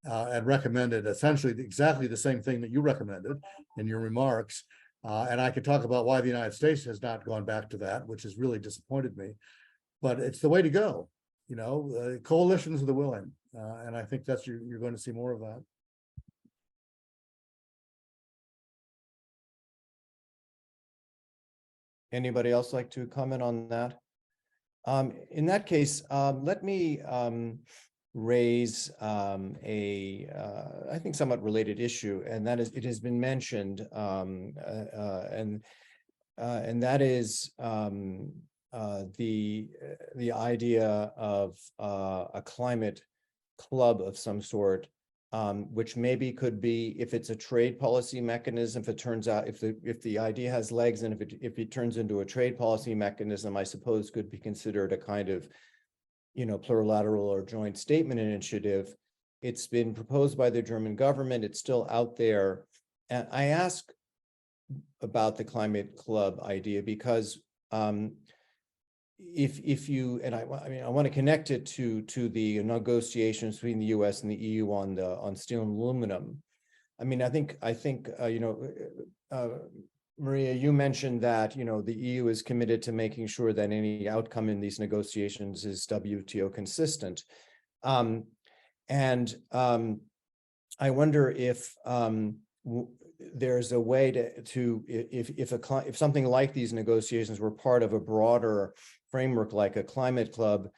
and recommended essentially exactly the same thing that you recommended in your remarks. And I could talk about why the United States has not gone back to that, which has really disappointed me. But it's the way to go. You know, coalitions of the willing, and I think that's you're going to see more of that. Anybody else like to comment on that? In that case, let me raise I think somewhat related issue, and that is, it has been mentioned, and that is the idea of a climate club of some sort, which maybe could be, if it's a trade policy mechanism, if it turns out, if the idea has legs, and if it turns into a trade policy mechanism, I suppose could be considered a kind of, you know, plurilateral or joint statement initiative. It's been proposed by the German government. It's still out there. And I ask about the climate club idea because if you, and I mean, I want to connect it to the negotiations between the US and the EU on steel and aluminum. I mean, I think you know, Maria, you mentioned that, you know, the EU is committed to making sure that any outcome in these negotiations is WTO consistent. I wonder if there's a way to if something like these negotiations were part of a broader framework like a climate club,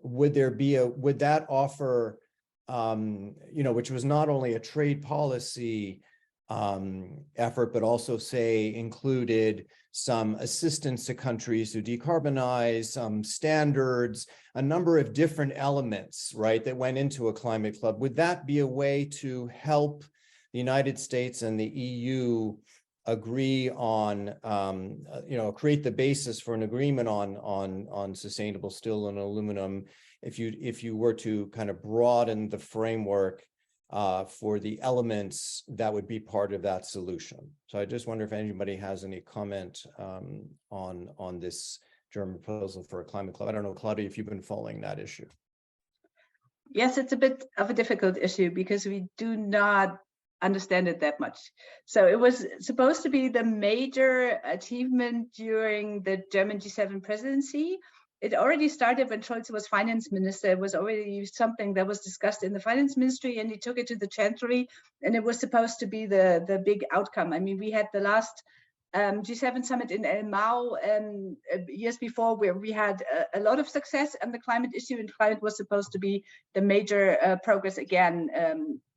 would that offer, you know, which was not only a trade policy effort, but also, say, included some assistance to countries to decarbonize, some standards, a number of different elements, right, that went into a climate club. Would that be a way to help the United States and the EU agree on, you know, create the basis for an agreement on sustainable steel and aluminum, if you were to kind of broaden the framework for the elements that would be part of that solution. So I just wonder if anybody has any comment on this German proposal for a climate club. I don't know, Claudia, if you've been following that issue. Yes, it's a bit of a difficult issue because we do not understand it that much. So it was supposed to be the major achievement during the German G7 presidency. It already started when Scholz was finance minister. It was already something that was discussed in the finance ministry, and he took it to the chancellery, and it was supposed to be the big outcome. I mean, we had the last G7 summit in Elmau years before, where we had a lot of success on the climate issue, and climate was supposed to be the major progress again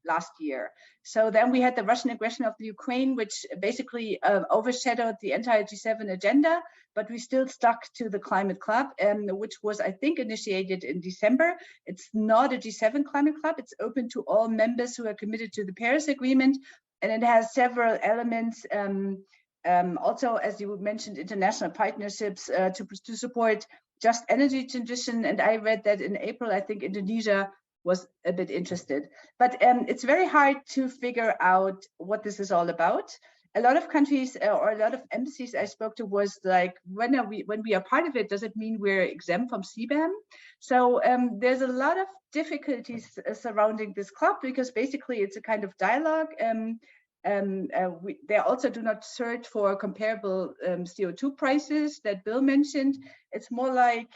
last year. So then we had the Russian aggression of the Ukraine, which basically overshadowed the entire G7 agenda, but we still stuck to the climate club, which was, I think, initiated in December. It's not a G7 climate club. It's open to all members who are committed to the Paris Agreement, and it has several elements. Also, as you mentioned, international partnerships to support just energy transition. And I read that in April, I think Indonesia was a bit interested. But it's very hard to figure out what this is all about. A lot of countries or a lot of embassies I spoke to was like, when we are part of it, does it mean we're exempt from CBAM? So there's a lot of difficulties surrounding this club, because basically it's a kind of dialogue. They also do not search for comparable CO2 prices that Bill mentioned. It's more like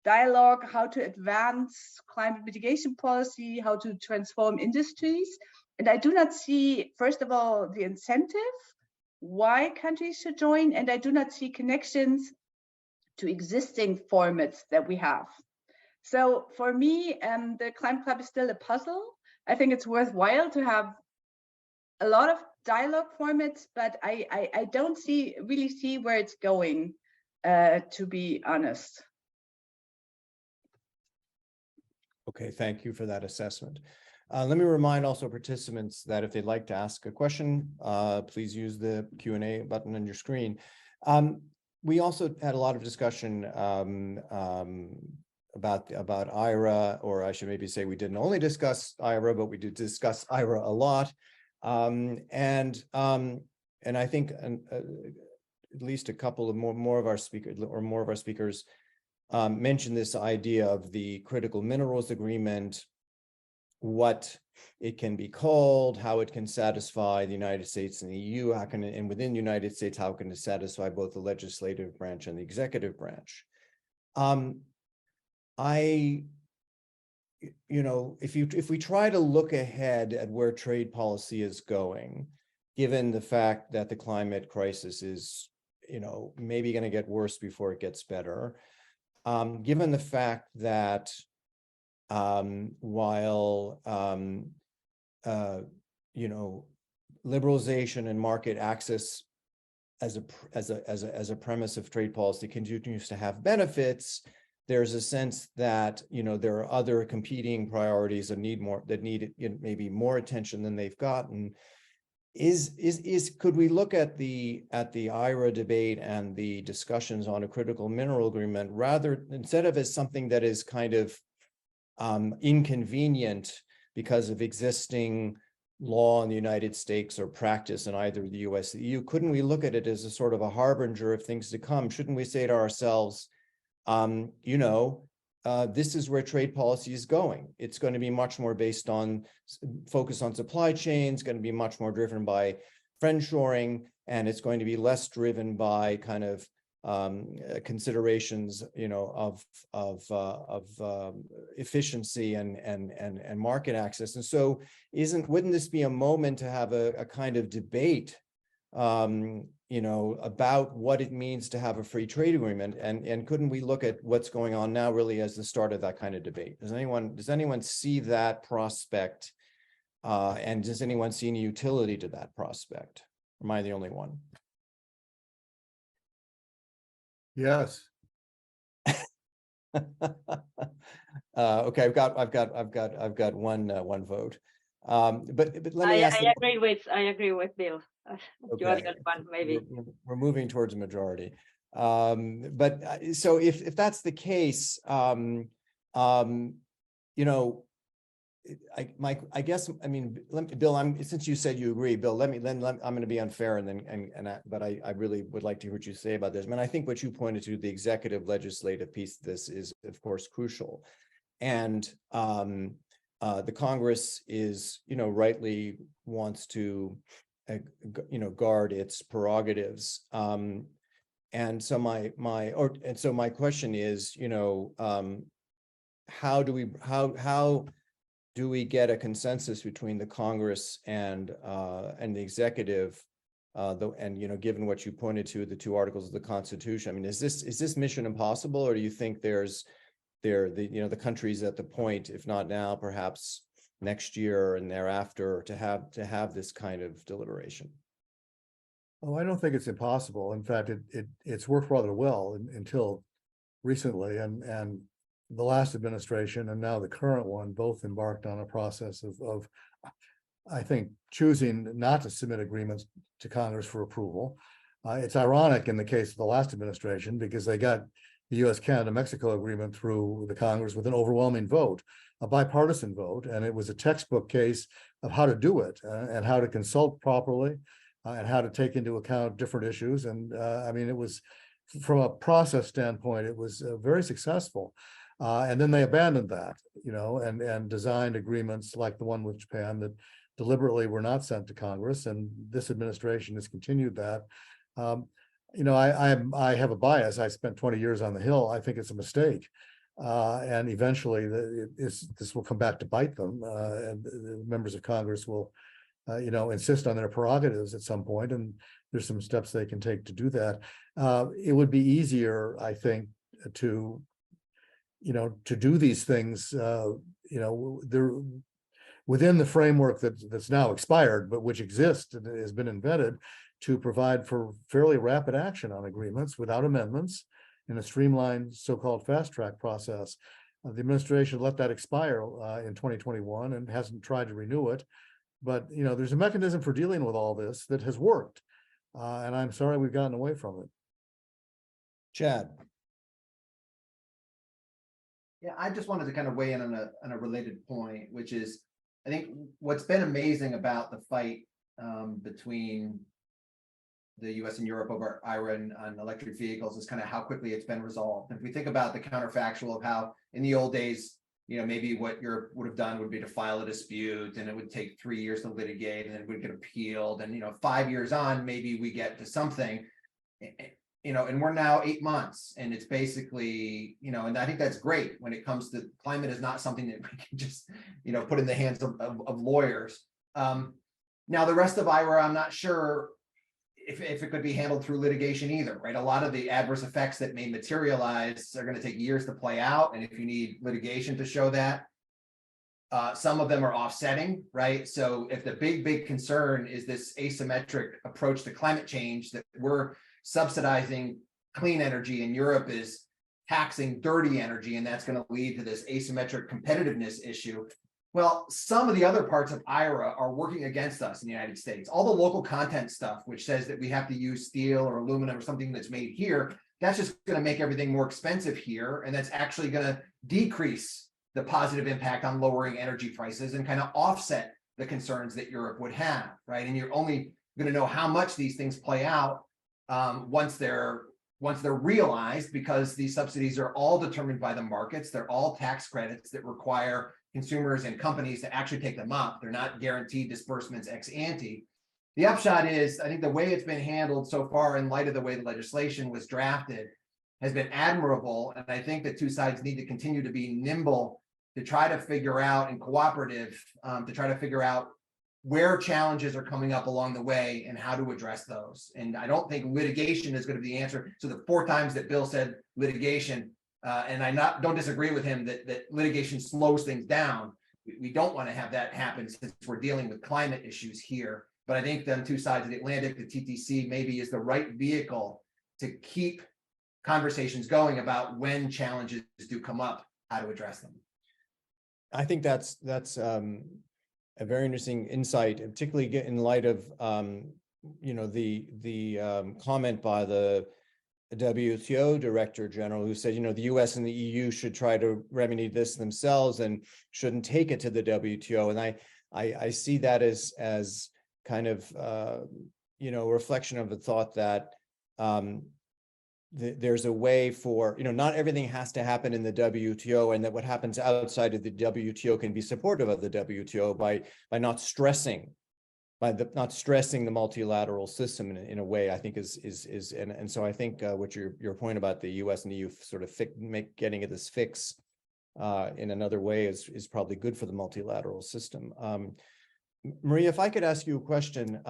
dialogue, how to advance climate mitigation policy, how to transform industries. And I do not see, first of all, the incentive why countries should join, and I do not see connections to existing formats that we have. So for me, the Climate Club is still a puzzle. I think it's worthwhile to have a lot of dialogue formats, but I don't really see where it's going, to be honest. Okay, thank you for that assessment. Let me remind also participants that if they'd like to ask a question, please use the Q&A button on your screen. We also had a lot of discussion about IRA, or I should maybe say we didn't only discuss IRA, but we did discuss IRA a lot. And I think at least a couple of more of our speakers mentioned this idea of the critical minerals agreement, what it can be called, how it can satisfy the United States and the EU, and within the United States, how can it satisfy both the legislative branch and the executive branch. If we try to look ahead at where trade policy is going, given the fact that the climate crisis is, maybe going to get worse before it gets better, given the fact that while liberalization and market access as a premise of trade policy continues to have benefits, there's a sense that there are other competing priorities that need maybe more attention than they've gotten. Could we look at the IRA debate and the discussions on a critical mineral agreement rather, instead of as something that is kind of inconvenient because of existing law in the United States or practice in either the US or the EU, couldn't we look at it as a sort of a harbinger of things to come? Shouldn't we say to ourselves, this is where trade policy is going. It's going to be much more based on focus on supply chains, going to be much more driven by friendshoring, and it's going to be less driven by kind of considerations, of efficiency and market access. And so, wouldn't this be a moment to have a kind of debate, about what it means to have a free trade agreement, and couldn't we look at what's going on now really as the start of that kind of debate? Does anyone see that prospect, and does anyone see any utility to that prospect? Or am I the only one? Yes. Okay, I've got one vote. But let me ask. I agree with Bill. You are the other one, maybe. We're moving towards a majority. So if that's the case, I guess, I mean, Bill, since you said you agree, Bill, I'm going to be unfair but I really would like to hear what you say about this. I mean, I think what you pointed to, the executive legislative piece of this is, of course, crucial. And the Congress is, rightly wants to, guard its prerogatives. And so my question is, how do we get a consensus between the Congress and the executive, given what you pointed to, the two articles of the Constitution? I mean, is this mission impossible, or do you think the country's at the point, if not now, perhaps next year and thereafter, to have this kind of deliberation? Oh, I don't think it's impossible. In fact, it's worked rather well until recently, and the last administration and now the current one both embarked on a process of I think, choosing not to submit agreements to Congress for approval. It's ironic in the case of the last administration because they got the U.S.-Canada-Mexico agreement through the Congress with an overwhelming vote, a bipartisan vote, and it was a textbook case of how to do it and how to consult properly and how to take into account different issues. And I mean, it was, from a process standpoint, it was very successful. And then they abandoned that, and designed agreements like the one with Japan that deliberately were not sent to Congress. And this administration has continued that. I have a bias. I spent 20 years on the Hill. I think it's a mistake. And eventually this will come back to bite them. And the members of Congress will, insist on their prerogatives at some point. And there's some steps they can take to do that. It would be easier, I think, to do these things, they're within the framework that's now expired, but which exists and has been invented to provide for fairly rapid action on agreements without amendments in a streamlined so-called fast track process. The administration let that expire in 2021 and hasn't tried to renew it. But, there's a mechanism for dealing with all this that has worked. And I'm sorry we've gotten away from it. Chad. Yeah, I just wanted to kind of weigh in on a related point, which is, I think what's been amazing about the fight between the US and Europe over IRA on electric vehicles is kind of how quickly it's been resolved. If we think about the counterfactual of how in the old days, maybe what Europe would have done would be to file a dispute and it would take 3 years to litigate and then it would get appealed. And, 5 years on, maybe we get to something. And we're now 8 months, and it's basically, and I think that's great when it comes to climate is not something that we can just, put in the hands of lawyers. Now, the rest of IRA, I'm not sure if it could be handled through litigation either, right? A lot of the adverse effects that may materialize are going to take years to play out. And if you need litigation to show that, some of them are offsetting, right? So if the big concern is this asymmetric approach to climate change, that we're subsidizing clean energy and Europe is taxing dirty energy, and that's going to lead to this asymmetric competitiveness issue. Well, some of the other parts of IRA are working against us in the United States. All the local content stuff, which says that we have to use steel or aluminum or something that's made here, that's just going to make everything more expensive here. And that's actually going to decrease the positive impact on lowering energy prices and kind of offset the concerns that Europe would have, right? And you're only going to know how much these things play out once they're realized, because these subsidies are all determined by the markets. They're all tax credits that require consumers and companies to actually take them up. They're not guaranteed disbursements ex ante. The upshot is, I think the way it's been handled so far, in light of the way the legislation was drafted, has been admirable. And I think the two sides need to continue to be nimble to try to figure out, and cooperative, to try to figure out where challenges are coming up along the way and how to address those. And I don't think litigation is going to be the answer. So the 4 times that Bill said litigation, and I don't disagree with him that litigation slows things down. We don't want to have that happen since we're dealing with climate issues here. But I think them two sides of the Atlantic, the TTC, maybe is the right vehicle to keep conversations going about when challenges do come up, how to address them. I think that's a very interesting insight, particularly in light of the comment by the WTO Director General who said, you know, the US and the EU should try to remedy this themselves and shouldn't take it to the WTO. And I see that as kind of, you know, a reflection of the thought that there's a way for, you know, not everything has to happen in the WTO, and that what happens outside of the WTO can be supportive of the WTO by not stressing the multilateral system in a way, I think and so I think what your point about the US and EU sort of getting at this fix in another way is probably good for the multilateral system. Maria, if I could ask you a question,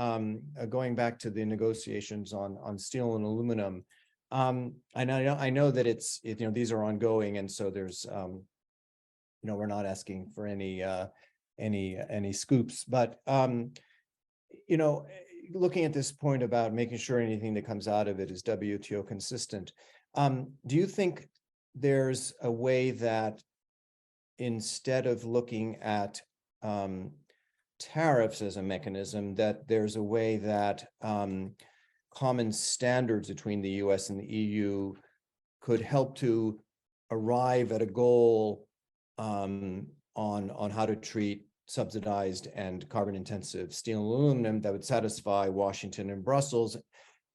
going back to the negotiations on steel and aluminum. I know that you know, these are ongoing, and so there's you know, we're not asking for any scoops, but you know, looking at this point about making sure anything that comes out of it is WTO consistent, do you think there's a way that instead of looking at tariffs as a mechanism, that there's a way that common standards between the US and the EU could help to arrive at a goal on how to treat subsidized and carbon intensive steel and aluminum that would satisfy Washington and Brussels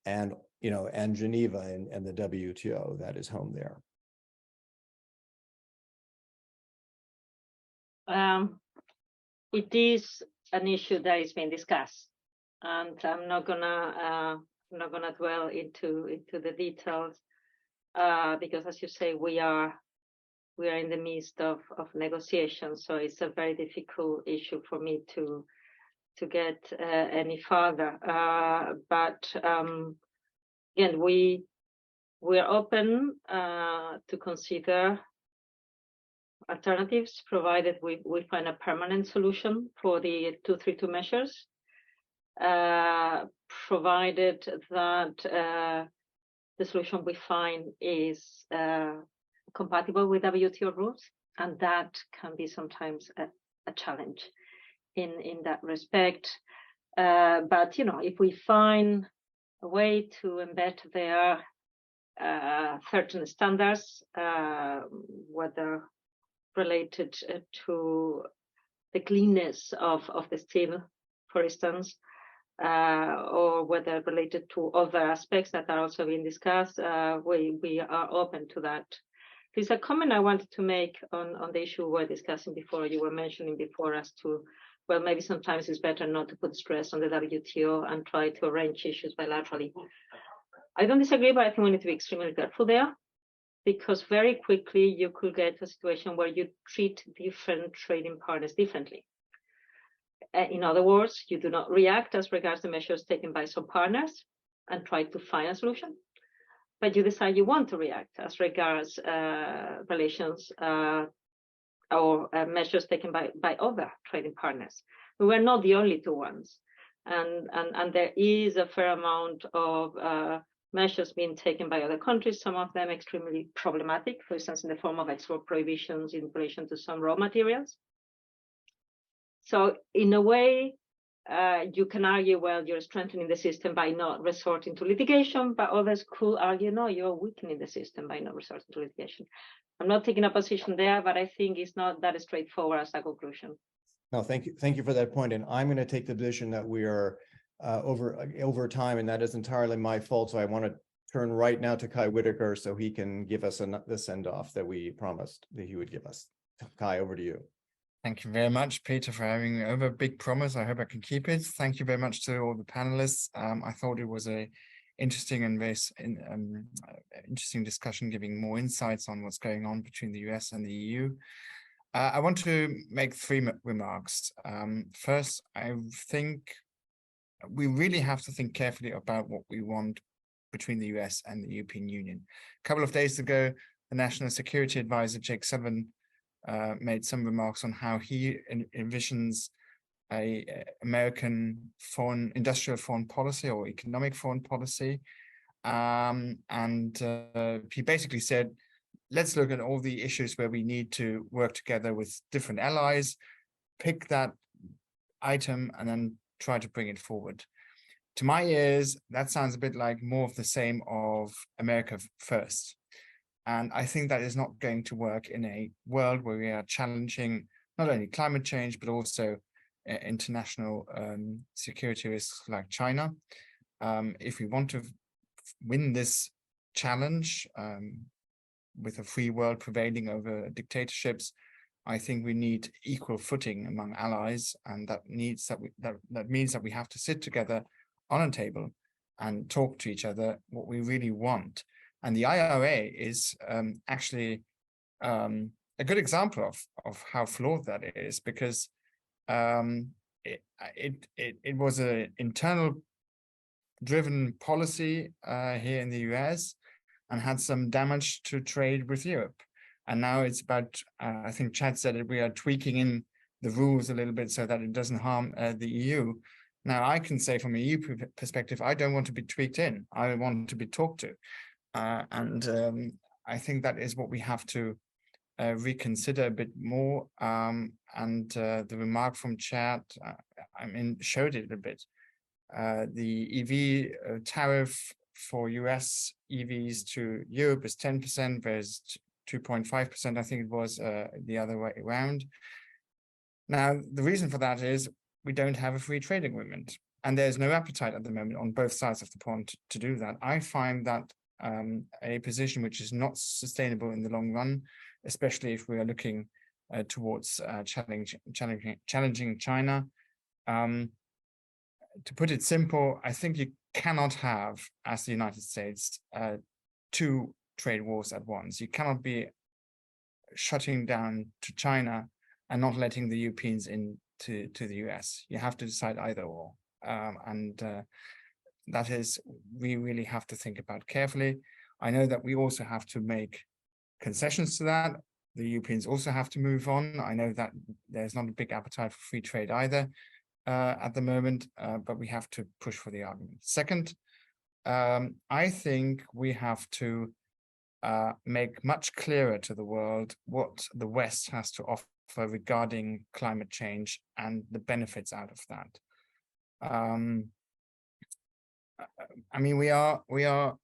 and, you know, and Geneva and the WTO that is home there? It is an issue that is being discussed, and I'm not gonna dwell into the details because, as you say, we are in the midst of negotiations, so it's a very difficult issue for me to get any further. But again, we are open to consider alternatives, provided we find a permanent solution for the 232 measures, provided that the solution we find is compatible with WTO rules, and that can be sometimes a challenge in that respect. But you know, if we find a way to embed there certain standards, whether related to the cleanness of the steel, for instance, or whether related to other aspects that are also being discussed, we are open to that. There's a comment I wanted to make on the issue we were discussing before. You were mentioning before as to, well, maybe sometimes it's better not to put stress on the WTO and try to arrange issues bilaterally. I don't disagree, but I think we need to be extremely careful there, because very quickly you could get to a situation where you treat different trading partners differently. In other words, you do not react as regards the measures taken by some partners and try to find a solution, but you decide you want to react as regards relations or measures taken by other trading partners. We were not the only two ones, and there is a fair amount of measures being taken by other countries, some of them extremely problematic, for instance, in the form of export prohibitions in relation to some raw materials. So in a way, you can argue, well, you're strengthening the system by not resorting to litigation, but others could argue, no, you're weakening the system by not resorting to litigation. I'm not taking a position there, but I think it's not that straightforward as a conclusion. No, thank you for that point. And I'm going to take the position that we are over time, and that is entirely my fault. So I want to turn right now to Kai Whittaker so he can give us the send off that we promised that he would give us. Kai, over to you. Thank you very much, Peter, for having over a big promise. I hope I can keep it. Thank you very much to all the panelists. I thought it was a interesting and very interesting discussion, giving more insights on what's going on between the US and the EU. I want to make three remarks. First, I think we really have to think carefully about what we want between the US and the European Union. A couple of days ago, the National Security Advisor, Jake Sullivan, made some remarks on how he envisions a American industrial foreign policy or economic foreign policy. He basically said, let's look at all the issues where we need to work together with different allies, pick that item and then try to bring it forward. To my ears, that sounds a bit like more of the same of America first. And I think that is not going to work in a world where we are challenging not only climate change, but also international security risks like China. If we want to win this challenge with a free world prevailing over dictatorships, I think we need equal footing among allies, and that means that we have to sit together on a table and talk to each other what we really want. And the IRA is actually a good example of how flawed that is, because it was an internal driven policy here in the US and had some damage to trade with Europe. And now it's about, I think Chad said it, we are tweaking in the rules a little bit so that it doesn't harm the EU. Now I can say from a EU perspective, I don't want to be tweaked in. I want to be talked to. I think that is what we have to reconsider a bit more. The remark from Chad, showed it a bit. The EV tariff for US EVs to Europe is 10%, whereas 2.5%, I think it was the other way around. Now, the reason for that is we don't have a free trade agreement, and there's no appetite at the moment on both sides of the pond to do that. I find that a position which is not sustainable in the long run, especially if we are looking towards challenging China. To put it simple, I think you cannot have, as the United States, two trade wars at once. You cannot be shutting down to China and not letting the Europeans in to the US. You have to decide either or. That is, we really have to think about carefully. I know that we also have to make concessions to that. The Europeans also have to move on. I know that there's not a big appetite for free trade either at the moment, but we have to push for the argument. Second, I think we have to make much clearer to the world what the West has to offer regarding climate change and the benefits out of that. We are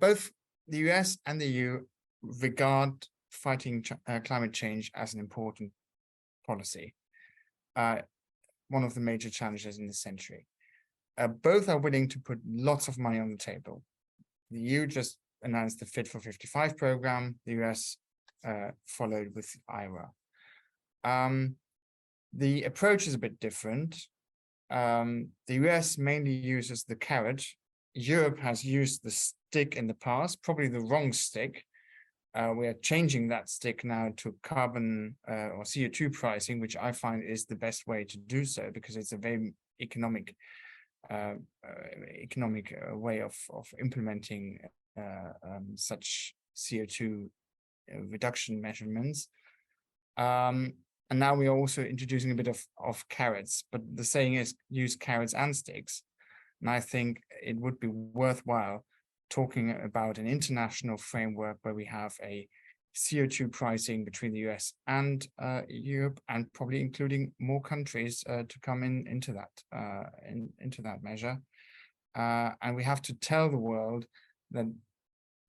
both the US and the EU regard fighting climate change as an important policy, one of the major challenges in this century. Both are willing to put lots of money on the table. The EU just announced the Fit for 55 program. The US followed with IRA. The approach is a bit different. The US mainly uses the carrot. Europe has used the stick in the past, probably the wrong stick. We are changing that stick now to carbon or CO2 pricing, which I find is the best way to do so, because it's a very economic way of implementing such CO2 reduction measurements. And now we are also introducing a bit of carrots, but the saying is use carrots and sticks. And I think it would be worthwhile talking about an international framework where we have a CO2 pricing between the US and Europe, and probably including more countries to come into that measure. And we have to tell the world that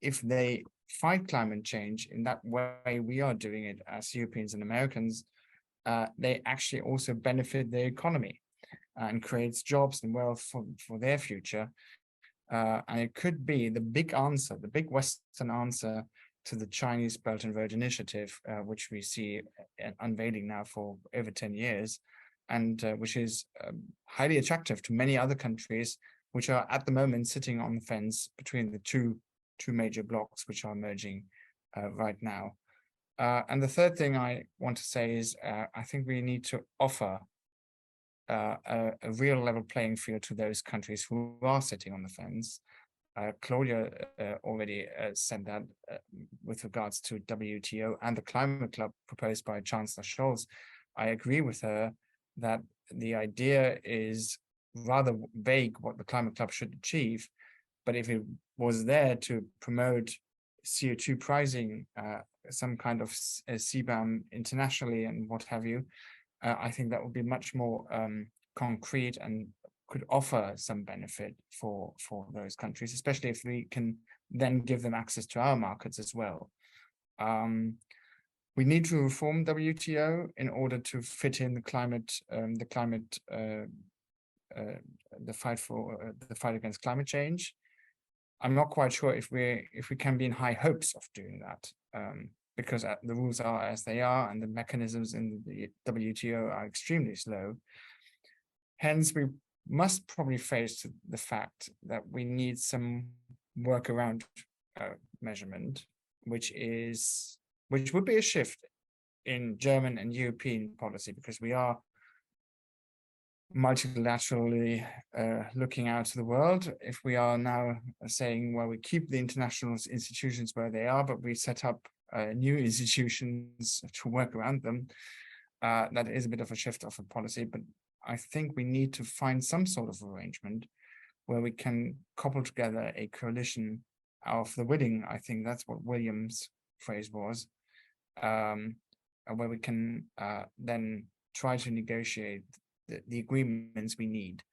if they fight climate change in that way we are doing it as Europeans and Americans, they actually also benefit their economy and creates jobs and wealth for their future. And it could be the big answer, the big Western answer to the Chinese Belt and Road Initiative, which we see unveiling now for over 10 years, and which is highly attractive to many other countries, which are at the moment sitting on the fence between the two major blocks which are emerging right now. And the third thing I want to say is I think we need to offer a real level playing field to those countries who are sitting on the fence. Claudia already said that with regards to WTO and the Climate Club proposed by Chancellor Scholz. I agree with her that the idea is rather vague what the Climate Club should achieve, but if it was there to promote CO2 pricing, some kind of CBAM internationally and what have you, I think that would be much more concrete and could offer some benefit for those countries, especially if we can then give them access to our markets as well. We need to reform WTO in order to fit in the fight against climate change. I'm not quite sure if we can be in high hopes of doing that, because the rules are as they are, and the mechanisms in the WTO are extremely slow. Hence, we must probably face the fact that we need some workaround measurement, which would be a shift in German and European policy, because we are multilaterally looking out to the world. If we are now saying, well, we keep the international institutions where they are, but we set up new institutions to work around them, that is a bit of a shift of a policy. But I think we need to find some sort of arrangement where we can cobble together a coalition of the willing. I think that's what William's phrase was, where we can then try to negotiate the agreements we need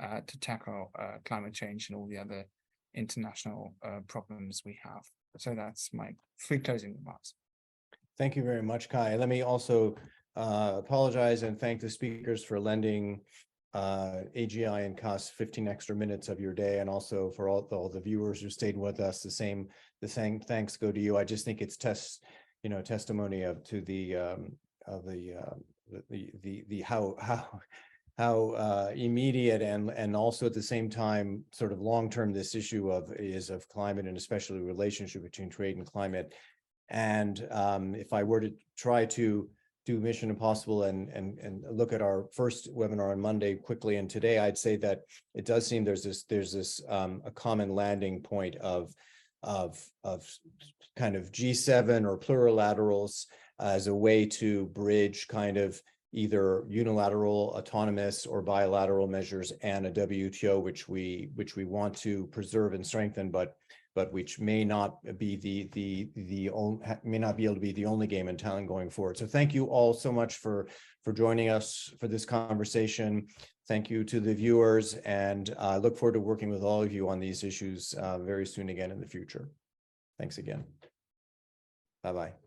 to tackle climate change and all the other international problems we have. So that's my 3 closing remarks. Thank you very much, Kai. Let me also apologize and thank the speakers for lending AGI and CAS 15 extra minutes of your day, and also for all the viewers who stayed with us. The same thanks go to you. I just think it's testimony to the how immediate and also at the same time sort of long-term this issue of climate, and especially the relationship between trade and climate. And if I were to try to do Mission Impossible and look at our first webinar on Monday quickly and today, I'd say that it does seem there's this a common landing point of kind of G7 or plurilaterals as a way to bridge kind of either unilateral, autonomous, or bilateral measures and a WTO, which we want to preserve and strengthen, but which may not be may not be able to be the only game in town going forward. So thank you all so much for joining us for this conversation. Thank you to the viewers, and I look forward to working with all of you on these issues very soon again in the future. Thanks again. Bye-bye.